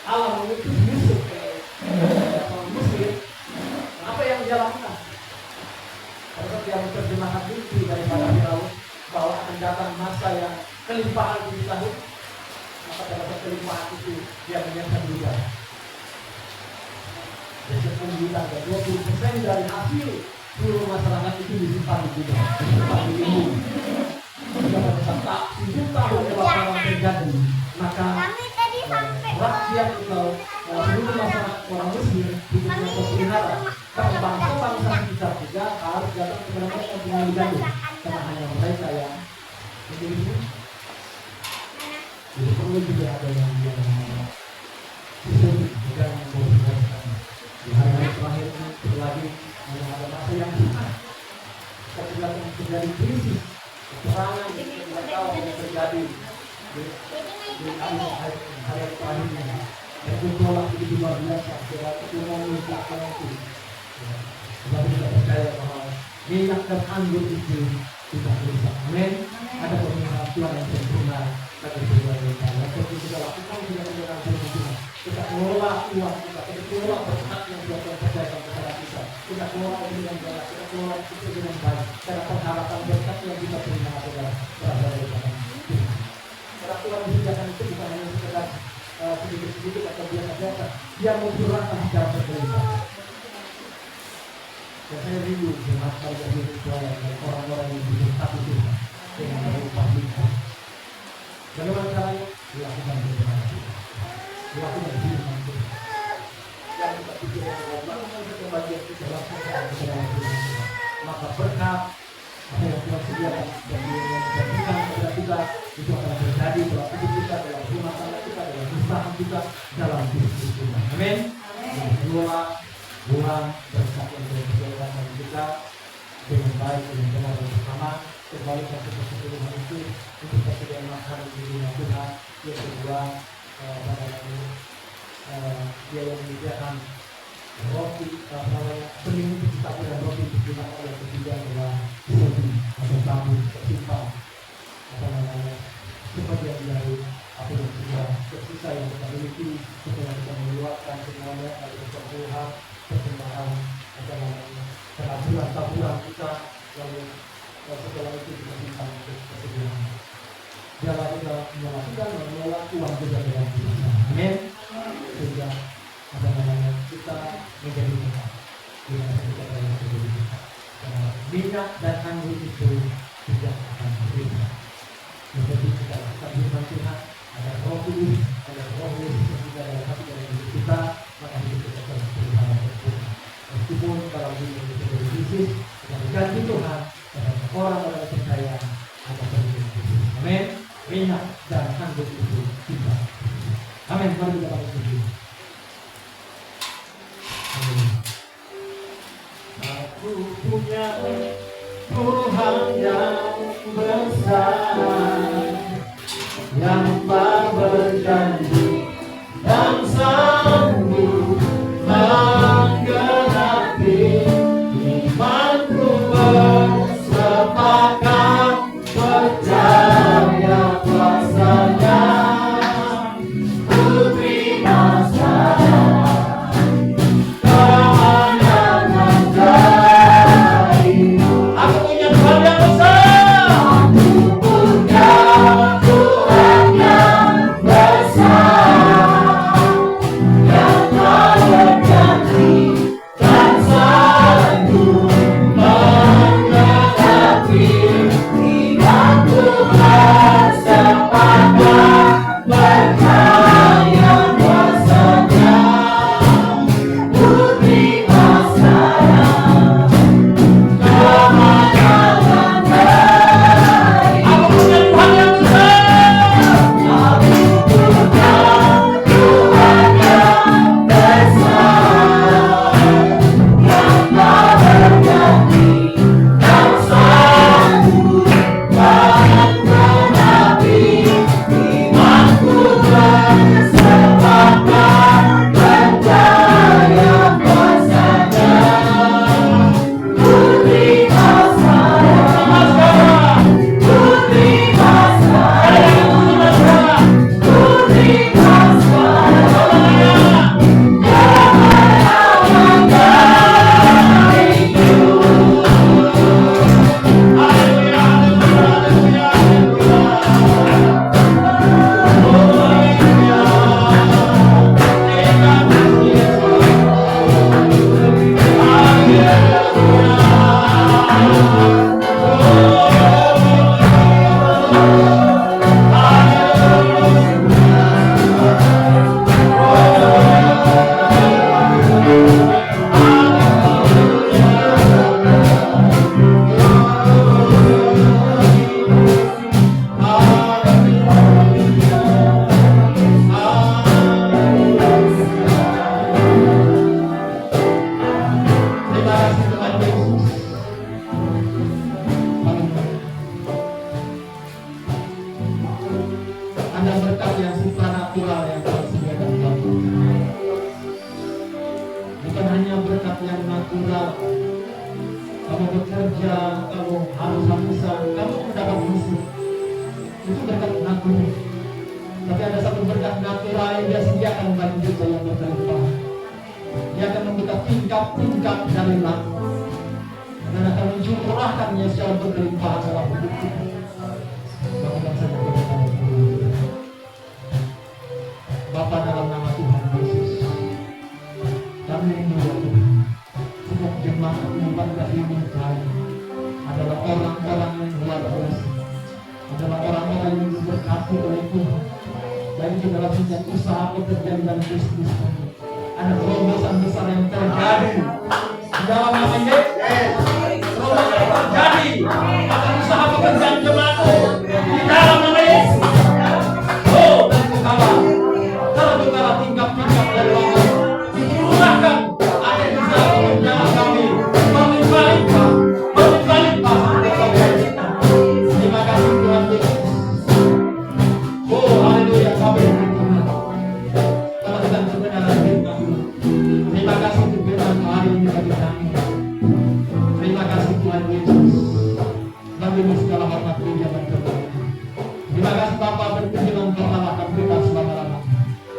Allah mengutus Yusuf ke Mesir, apa yang dia lakukan? Pada saat dia menerjemahkan mimpi daripada Firaun bahwa akan datang masa yang kelimpahan di tahun, maka dalam kelimpahan itu dia menyiapkan juga. Jadi pembilang dan 20% dari hasil seluruh masyarakat itu disimpan di gudang, disimpan di ibu. Jika pada saat 7 tahun kelaparan terjadi, maka rakyat atau seluruh masyarakat orang Muslim hidupnya terpelihara. Karena bangsa-bangsa kita juga harus datang kepada mereka dengan diganti, karena hanya mereka yang menjadi. Jadi perlu juga ada yang dan di hari-hari terakhir ini lagi ada masa yang susah. Ketika terjadi krisis, peperangan yang tidak tahu yang terjadi di hari terakhir ini, dan gejolak begitu luar biasa. Ekonomi belakang itu, kita tidak percaya bahwa minyak dan anggur itu tidak bisa. Amin. Ada pemeliharaan Tuhan yang sempurna bagi keluarga kita. Yang kita lakukan tidak dengan sempurna. Kita kelola uang kita, kita kelola berkat yang Tuhan percayakan kepada kita. Kita kelola dengan baik, kita kelola itu dengan baik. Karena pengharapan berkat yang kita terima adalah berasal dari Tuhan. Karena Tuhan disediakan itu bukan hanya sekedar sedikit-sedikit atau biasa-biasa. Dia mau curahkan secara berlimpah. Dan saya rindu dengan pada diri saya dan orang-orang yang berkat itu dengan berlimpah limpah. Bagaimana caranya? Dilakukan dengan dilakukan firman Tuhan. Yang kita pikirkan adalah kebahagiaan kita lakukan dengan firman Tuhan. Maka berkat apa yang Tuhan sediakan dan yang diberikan kepada kita itu akan terjadi dalam hidup kita, dalam rumah tangga kita, dalam usaha kita, dalam bisnis kita. Amin. Buang berkat yang disediakan bagi kita dengan baik, dengan benar dan bersama. Kembalikan keseluruhan itu untuk persediaan makan di dunia Tuhan. Yang kedua, dia yang menyediakan roti, seminggu kita punya roti digunakan. Yang ketiga adalah sepi atau tabung tersimpan, sebagian dari apa yang sudah tersisa yang kita miliki, setelah kita mengeluarkan semuanya dari persembahan, taburan kita, lalu setelah itu kita simpan untuk kesediaan. Jangan kita melakukan mengelola uang juga dengan kita. Amin. Sehingga kita menjadi dekat dengan kita dalam hidup kita. Minyak dan anggur itu tidak akan berbeda. Jadi kita lakukan firman Tuhan, ada Roh Kudus, ada Roh Yesus yang juga dalam hati dalam hidup kita, maka hidup kita akan berjalan sempurna. Meskipun kalau hidup kita berkrisis, kita diganti Tuhan, dan orang-orang yang percaya ada perlindungan. Amin. Minyak dan anggur itu kita. Amin. Mari kita berdiri. Amin. Aku punya Tuhan yang besar, yang tak berjanji dan sanggup menggenapi imanku, bersepakat percaya kuasanya. Ku terima saja kemenangan dari. Aku punya Tuhan yang besar. Aku punya Tuhan yang besar. bukan hanya berkat yang natural. Kamu bekerja, kamu harus-harusan, kamu mendapat musuh. Itu berkat natural. Tapi ada satu berkat natural yang dia sediakan bagi kita yang berlimpah. Dia akan membuka tingkat-tingkat dari langit dan akan mencurahkannya secara berlimpah dalam hidup kita. Lakukan saja kita. Bapa, dalam nama Tuhan Yesus, kami menyembah Tuhan. Setiap jemaat pada ini kami adalah orang-orang yang luar biasa, adalah orang-orang yang diberkati oleh Tuhan. Dan di dalam setiap usaha pekerjaan dan bisnis kami, ada terobosan besar yang terjadi di dalam nama Yesus. Terobosan yang terjadi akan usaha pekerjaan jemaat di dalam nama Yesus. Oh, terbukalah tingkap-tingkap dari langit, dicurahkan akan usaha pekerjaan kami berlimpah-limpah seperti kau. Terima kasih Tuhan Yesus. Oh, haleluya, kami berterima karena Tuhan kebenaran firman. Terima kasih untuk firman hari ini bagi kami. Terima kasih Tuhan Yesus. Bagimu segala hormat puji dan kemuliaan. Terima kasih Bapa, berkenan kepala kita selama-lamanya.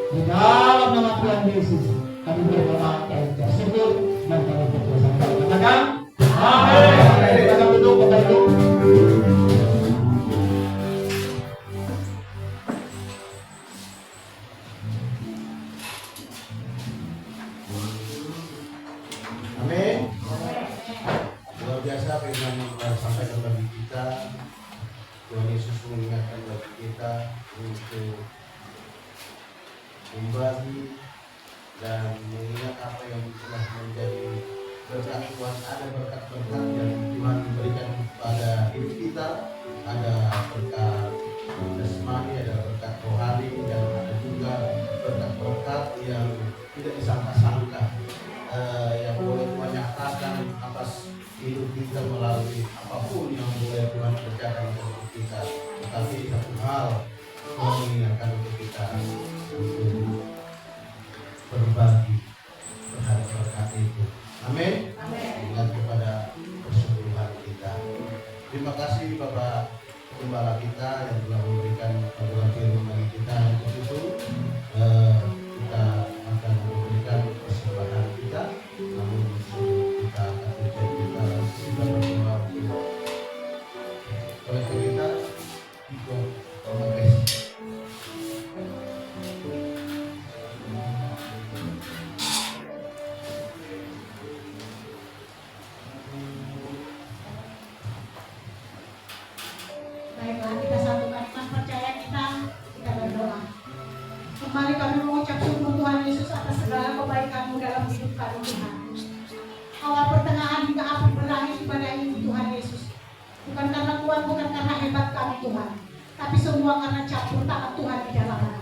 Di dalam nama Tuhan Yesus kami berdoa dan bersyukur dan kami berdoa. Katakan amin. Kita duduk Bapak Ibu.
Amin. Luar biasa firman yang telah disampaikan bagi kita. Tuhan Yesus mengingatkan bagi kita untuk membagi dan mengingat apa yang telah menjadi berkat Tuhan. Ada berkat-berkat yang Tuhan berikan kepada hidup kita. Ada berkat jasmani, ada berkat rohani, dan ada juga berkat-berkat yang tidak disangka-sangka yang boleh Tuhan nyatakan atas hidup kita melalui apapun yang boleh Tuhan kerjakan untuk hidup kita. Tetapi satu hal Tuhan mengingatkan untuk kita untuk berbagi terhadap berkat itu. Amin. Ingat kepada persembahyan kita. Terima kasih Bapak Gembala kita yang telah memberikan pelajaran firman bagi kita. Untuk itu kita akan memberikan persembahan kita. Namun kita akan menjadi kita sudah berdoa untuk kolektif kita ikut memakai.
Baiklah, kita satukan iman percaya kita berdoa. Kembali kami mengucap syukur Tuhan Yesus atas segala kebaikan-Mu dalam hidup kami Tuhan. Awal pertengahan hingga akhir berakhir ibadah ini Tuhan Yesus. Bukan karena kuat, bukan karena hebat kami Tuhan, tapi semua karena campur tangan Tuhan di dalamnya.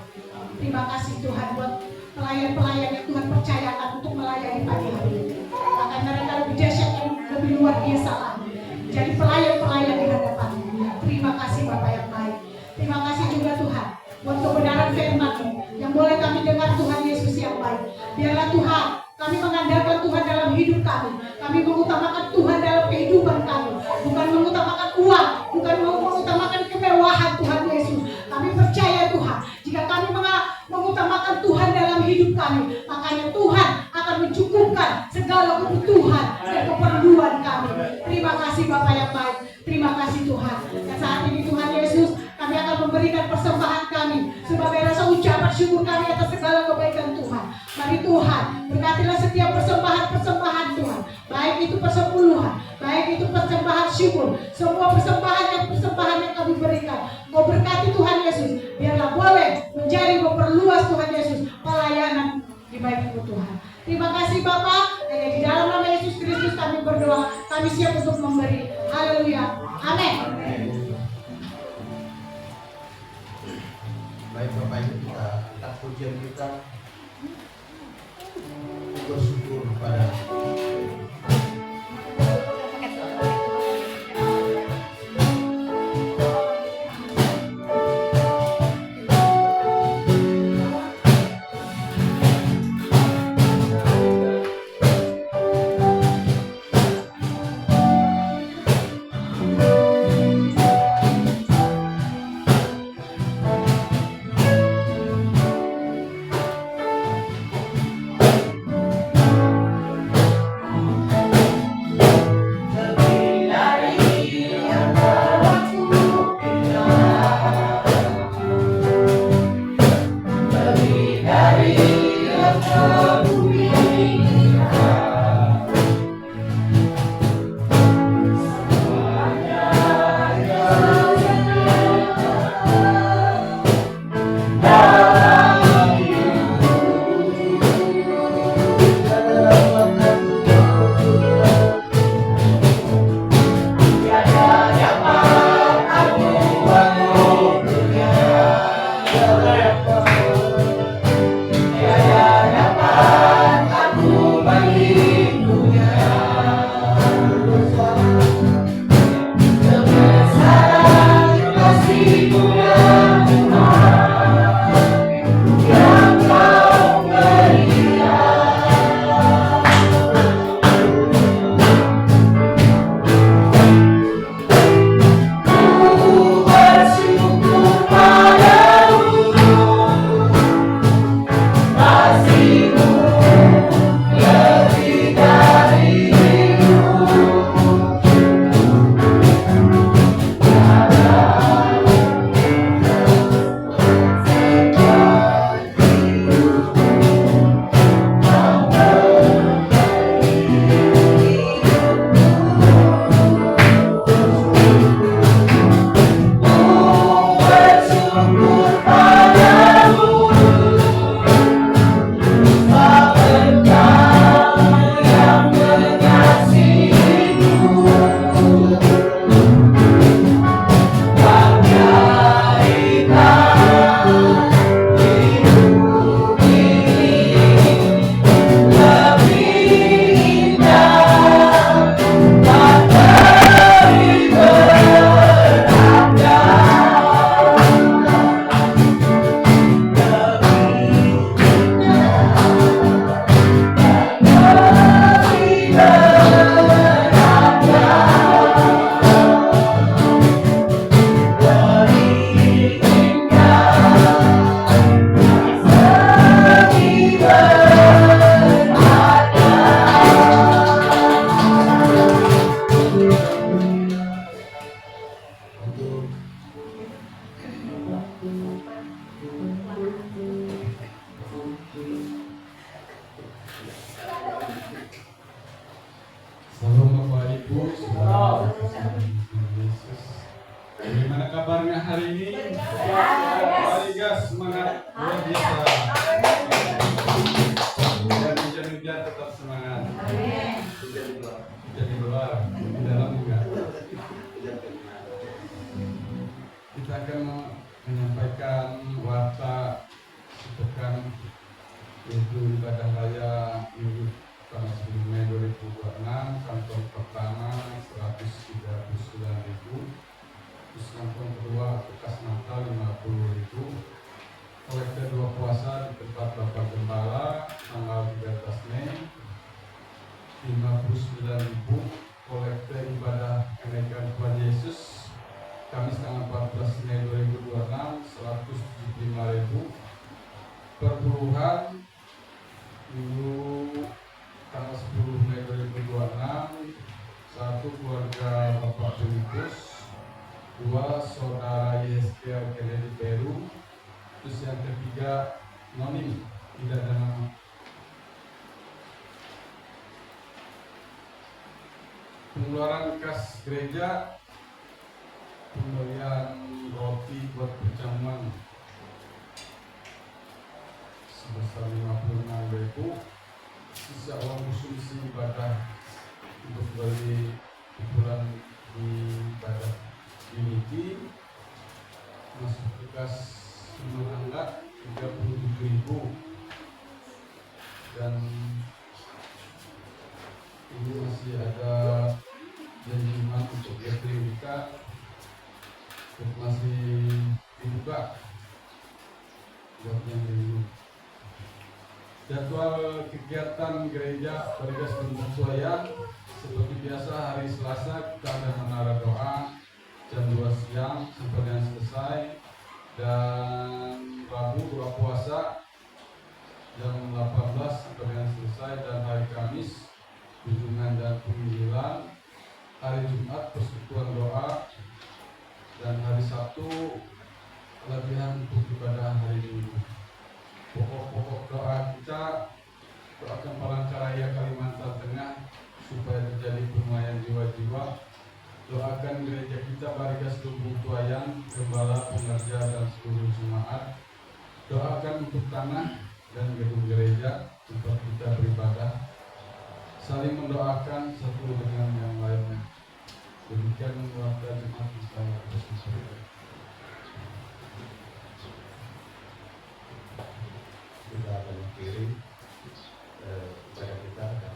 Terima kasih Tuhan buat pelayan-pelayan yang Tuhan percayakan untuk melayani pagi hari ini. Bahkan mereka lebih dahsyat dan lebih luar biasa lagi. Jadi pelayan-pelayan di hadapan-Mu. Terima kasih Bapak yang baik. Terima kasih juga Tuhan buat kebenaran firman-Mu yang boleh kami dengar Tuhan Yesus yang baik. Biarlah Tuhan kami mengandalkan Tuhan dalam hidup kami. Kami mengutamakan Tuhan dalam kehidupan kami. Bukan mengutamakan uang, bukan mengutamakan kemewahan Tuhan Yesus. Kami percaya Tuhan, jika kami mengutamakan Tuhan dalam hidup kami, makanya Tuhan akan mencukupkan segala kebutuhan dan keperluan kami. Terima kasih Bapak yang baik. Terima kasih Tuhan. Dan saat ini Tuhan Yesus, kami akan memberikan persembahan kami sebagai rasa ucapan syukur kami atas segala kebaikan Tuhan. Mari Tuhan, berkatilah setiap persembahan-persembahan Tuhan. Baik itu persepuluhan, baik itu persembahan syukur. Semua persembahan yang kami berikan. Kau berkati Tuhan Yesus. Biarlah boleh menjadi memperluas Tuhan Yesus pelayanan di baik-Mu Tuhan. Terima kasih Bapa. Hanya di dalam nama Yesus Kristus kami berdoa. Kami siap untuk memberi. Haleluya. Amin.
Baik Bapak Ibu, kita angkat pujian kita, bersyukur kepada
Salam Bapak Ibu, saudara Yesus. Bagaimana kabarnya hari ini? Mari guys, semangat luar biasa. Dan hujan-hujan tetap semangat. Hujan di luar, di dalam juga. Kita akan menyampaikan warta sepekan, yaitu ibadah raya Minggu tanggal 10 Mei 2026, kantong pertama 139.000, terus kantong kedua bekas Natal 50.000, kolektor 2 puasa di tempat Bapak Gembala tanggal 13 Mei 59.000, kolektor ibadah kenaikan Tuhan Yesus Kamis tanggal 14 Mei 2026 175.000, perpuluhan Minggu tanggal 10 Mei 2026 1 keluarga Bapak Filipus, 2 saudara Yeskel Kennedy Peru, terus yang ketiga nonim tidak ada nama. Pengeluaran kas gereja, pembelian roti buat perjamuan sebesar 56.000, sisa uang konsumsi ibadah untuk beli bulan di ibadah Unity masuk ke kas menanggap 37.000, dan ini masih ada janjian untuk GTWK masih dibuka buat yang dulu. Jadwal kegiatan gereja Barigas Penyesuaian seperti biasa, hari Selasa kita ada menara doa jam 2 siang sampai dengan selesai, dan Rabu buka puasa jam 18 sampai dengan selesai, dan hari Kamis kunjungan dan penginjilan, hari Jumat persekutuan doa, dan hari Sabtu latihan untuk ibadah hari Minggu. Pokok-pokok doa kita, doakan Palangkaraya Kalimantan Tengah supaya terjadi penuaian jiwa-jiwa. Doakan gereja kita Barigas Lubuk Tuayan, gembala, pengerja, dan seluruh jemaat. Doakan untuk tanah dan gedung gereja tempat kita beribadah. Saling mendoakan satu dengan yang lainnya. Demikian warga jemaat Islam Kristus.
Kita akan mengirim upaya kita akan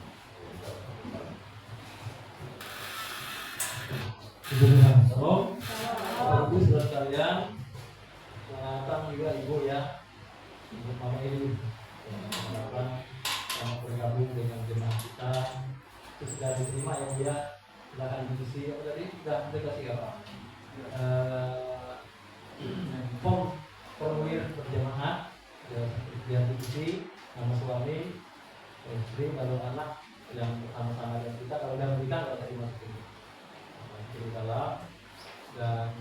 Salam, Bapak Ibu saudara sekalian, selamat datang juga Ibu ya, Ibu Mama Ibu, selamat bergabung dengan jemaat kita. Itu sudah diterima ya Bu ya, silakan diisi apa tadi, sudah dikasih apa? Formulir berjemaat. Biar diisi nama suami, istri, lalu anak yang bersama-sama dengan kita. Kalau udah berikan, kalau tadi masukin di dalam, dan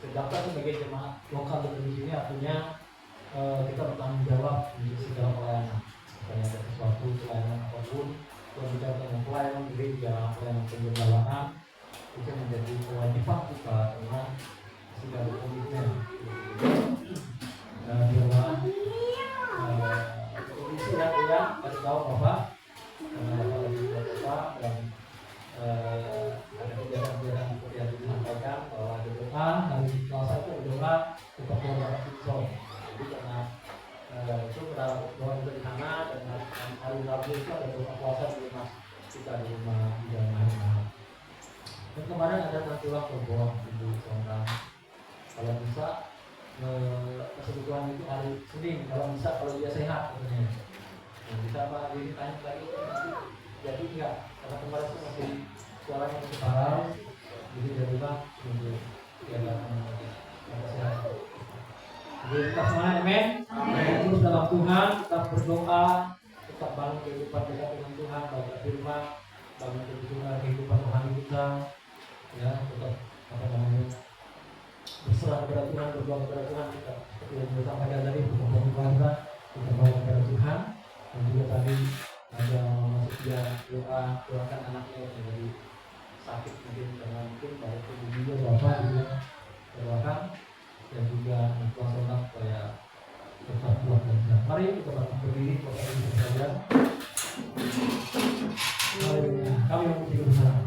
terdaftar sebagai jemaat lokal di sini, artinya kita bertanggung jawab di segala pelayanan. Supaya ada sesuatu pelayanan apapun, kalau bicara tentang pelayanan gereja, pelayanan penggembalaan, itu menjadi kewajiban kita karena segala komitmen. Biarlah komisi ya, kasih tahu Bapak, karena Bapak lagi berdoa, dan ada kegiatan-kegiatan seperti yang disampaikan bahwa ada doa, hari Selasa itu ada doa untuk keluarga Simpson. Jadi karena itu kita doa itu di sana, dan hari Rabu itu ada doa puasa di rumah kita, di rumah di rumah. Dan kemarin ada nantilah perbuatan ibu seorang, kalau bisa kesebutuhan itu hari Senin, kalau bisa, kalau dia sehat katanya. Nah, bisa Pak ditanya lagi, jadi enggak, karena kemarin itu masih suaranya masih parah, jadi dari Pak untuk yang sehat. Jadi kita semangat, amin. Terus dalam Tuhan, tetap berdoa, tetap bangun kehidupan kita dengan Tuhan, baca firman, bangun kehidupan rohani kita, ya, tetap berserah kepada Tuhan, berdoa kepada Tuhan. Kita seperti yang kita sampaikan tadi, berdoa kepada kita bawa kepada Tuhan. Dan juga tadi ada masuk juga doakan anaknya yang dari sakit mungkin karena mungkin pada tubuh juga Bapak juga doakan, dan juga sholat supaya tetap kuat dan sehat. Mari kita berdiri Bapak Ibu sekalian. Kami memuji bersama.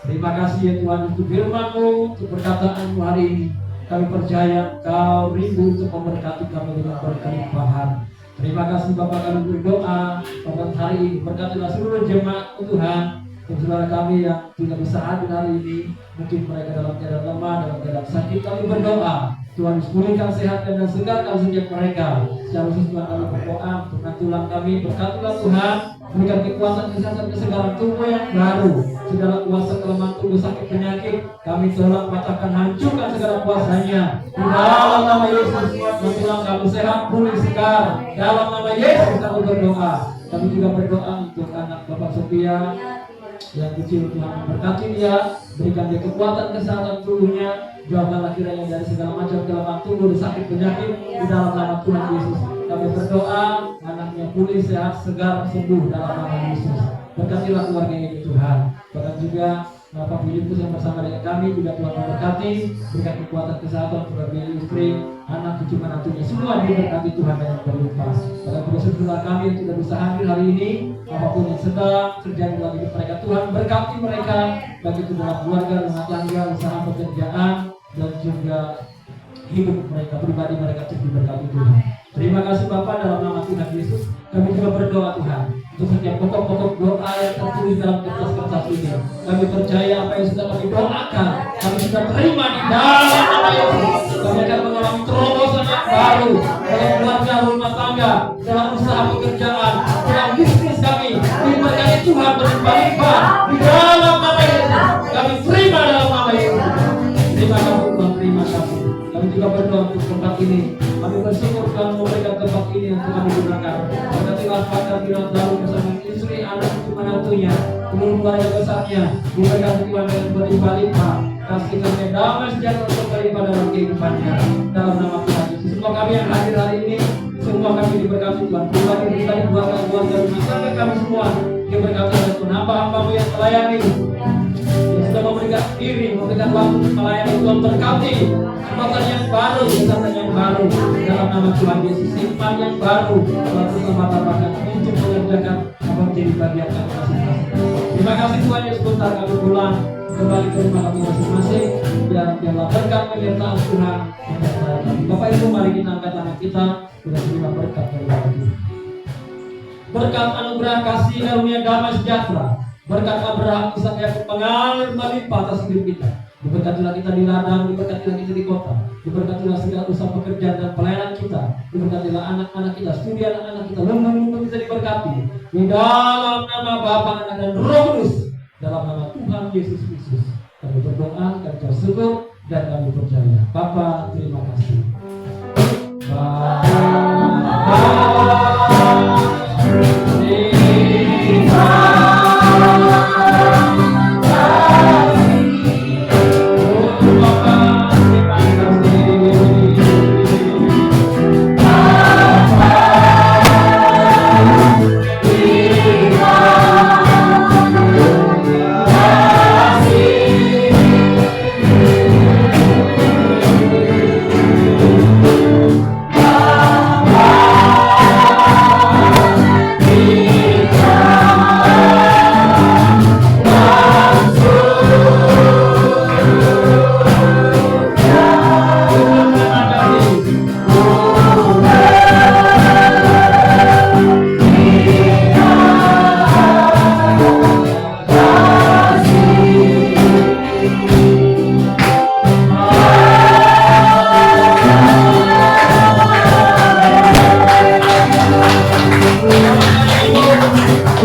Terima kasih ya Tuhan untuk firman-Mu, untuk perkataan-Mu hari ini. Kami percaya Kau rindu untuk memberkati kami dengan berkelimpahan. Terima kasih Bapak, kami berdoa pada hari ini. Berkatilah seluruh jemaat Tuhan dan saudara kami yang tidak bisa hadir hari ini. Mungkin mereka dalam keadaan lemah, dalam keadaan sakit. Kami berdoa Tuhan pulihkan, sehatkan dan segarkan setiap mereka. Secara khusus Tuhan kami berdoa untuk tulang kami. Berkatilah Tuhan, berikan kekuatan, kesehatan, kesegaran tubuh yang baru. Segala kuasa kelemahan tubuh, sakit, penyakit kami tolak, patahkan, hancurkan segala kuasanya. Di dalam nama Yesus, tulang kami sehat, pulih, segar. Dalam nama Yesus kami berdoa. Kami juga berdoa untuk anak Bapak Sophia yang kecil. Tuhan berkati dia, berikan dia kekuatan, kesehatan tubuhnya. Jauhkanlah kiranya dari segala macam kelemahan tubuh dan sakit penyakit. Di dalam nama Tuhan Yesus kami berdoa, anaknya pulih, sehat, segar, sembuh dalam nama Yesus. Berkatilah keluarga ini Tuhan. Bahkan juga Bapak Filipus yang bersama dengan kami juga Tuhan memberkati, berikan kekuatan, kesehatan kepada istri, anak, cucu, menantunya, semua diberkati Tuhan dengan berlimpah. Bahkan juga saudara kami yang tidak bisa hadir hari ini, apapun yang sedang terjadi dalam hidup mereka, Tuhan berkati mereka, baik itu dalam keluarga, rumah tangga, usaha, pekerjaan, dan juga hidup mereka pribadi, mereka terus diberkati Tuhan. Terima kasih Bapak, dalam nama Tuhan Yesus kami juga berdoa Tuhan untuk setiap pokok-pokok doa yang tertulis dalam kertas-kertas ini. Kami percaya apa yang sudah kami doakan, kami sudah terima di dalam nama Yesus. Kami akan mengalami terobosan yang baru dalam keluarga, rumah tangga, dalam usaha pekerjaan, dalam bisnis kami. Diberkati Tuhan berlimpah-limpah di dalam nama Yesus. Kami terima dalam nama Yesus. Terima kasih Tuhan, terima kasih. Kami juga berdoa untuk tempat ini. Kami bersyukur Tuhan memberikan tempat ini untuk kami gunakan. Berkatilah Pak Bilang Daru bersama istri, anak, cucu, menantunya, seluruh keluarga besarnya. Diberkati Tuhan dengan berlimpah-limpah. Kasih kami damai sejahtera berlimpah dalam kehidupannya. Dalam nama Tuhan Yesus. Semua kami yang hadir hari ini, semua kami diberkati Tuhan. Pribadi, keluarga, rumah tangga kami semua diberkati oleh Tuhan. Hamba-Hamba-Mu yang melayani, yang sudah memberikan diri, memberikan waktu melayani Tuhan, berkati kekuatan yang baru, kesehatan yang baru dalam nama Tuhan Yesus, iman yang baru, waktu mata-mata untuk mengerjakan apa menjadi bagian kami masing-masing. Terima kasih Tuhan Yesus, sebentar kami pulang kembali ke rumah kami masing-masing, dan biarlah berkat penyertaan Tuhan menyertai kami. Bapak Ibu, mari kita angkat tangan kita, kita terima berkat dari Tuhan. Berkat anugerah kasih karunia damai sejahtera, berkat Abraham, Ishak, Yakub mengalir melimpah atas hidup kita. Diberkatilah kita di ladang, diberkatilah kita di kota, diberkatilah segala usaha pekerjaan dan pelayanan kita, diberkatilah anak-anak kita, studi anak-anak kita, lumbung-lumbung kita diberkati. Di dalam nama Bapa, Anak dan Roh Kudus, dalam nama Tuhan Yesus Kristus, kami berdoa, kami bersyukur, dan kami percaya. Bapa, terima kasih. Bapa,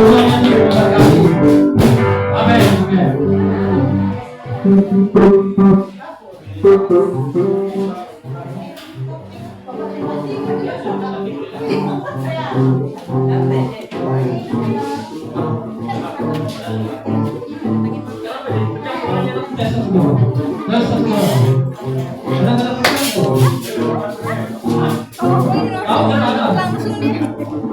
Tuhan yang memberkati. Amin.
Langsung dia.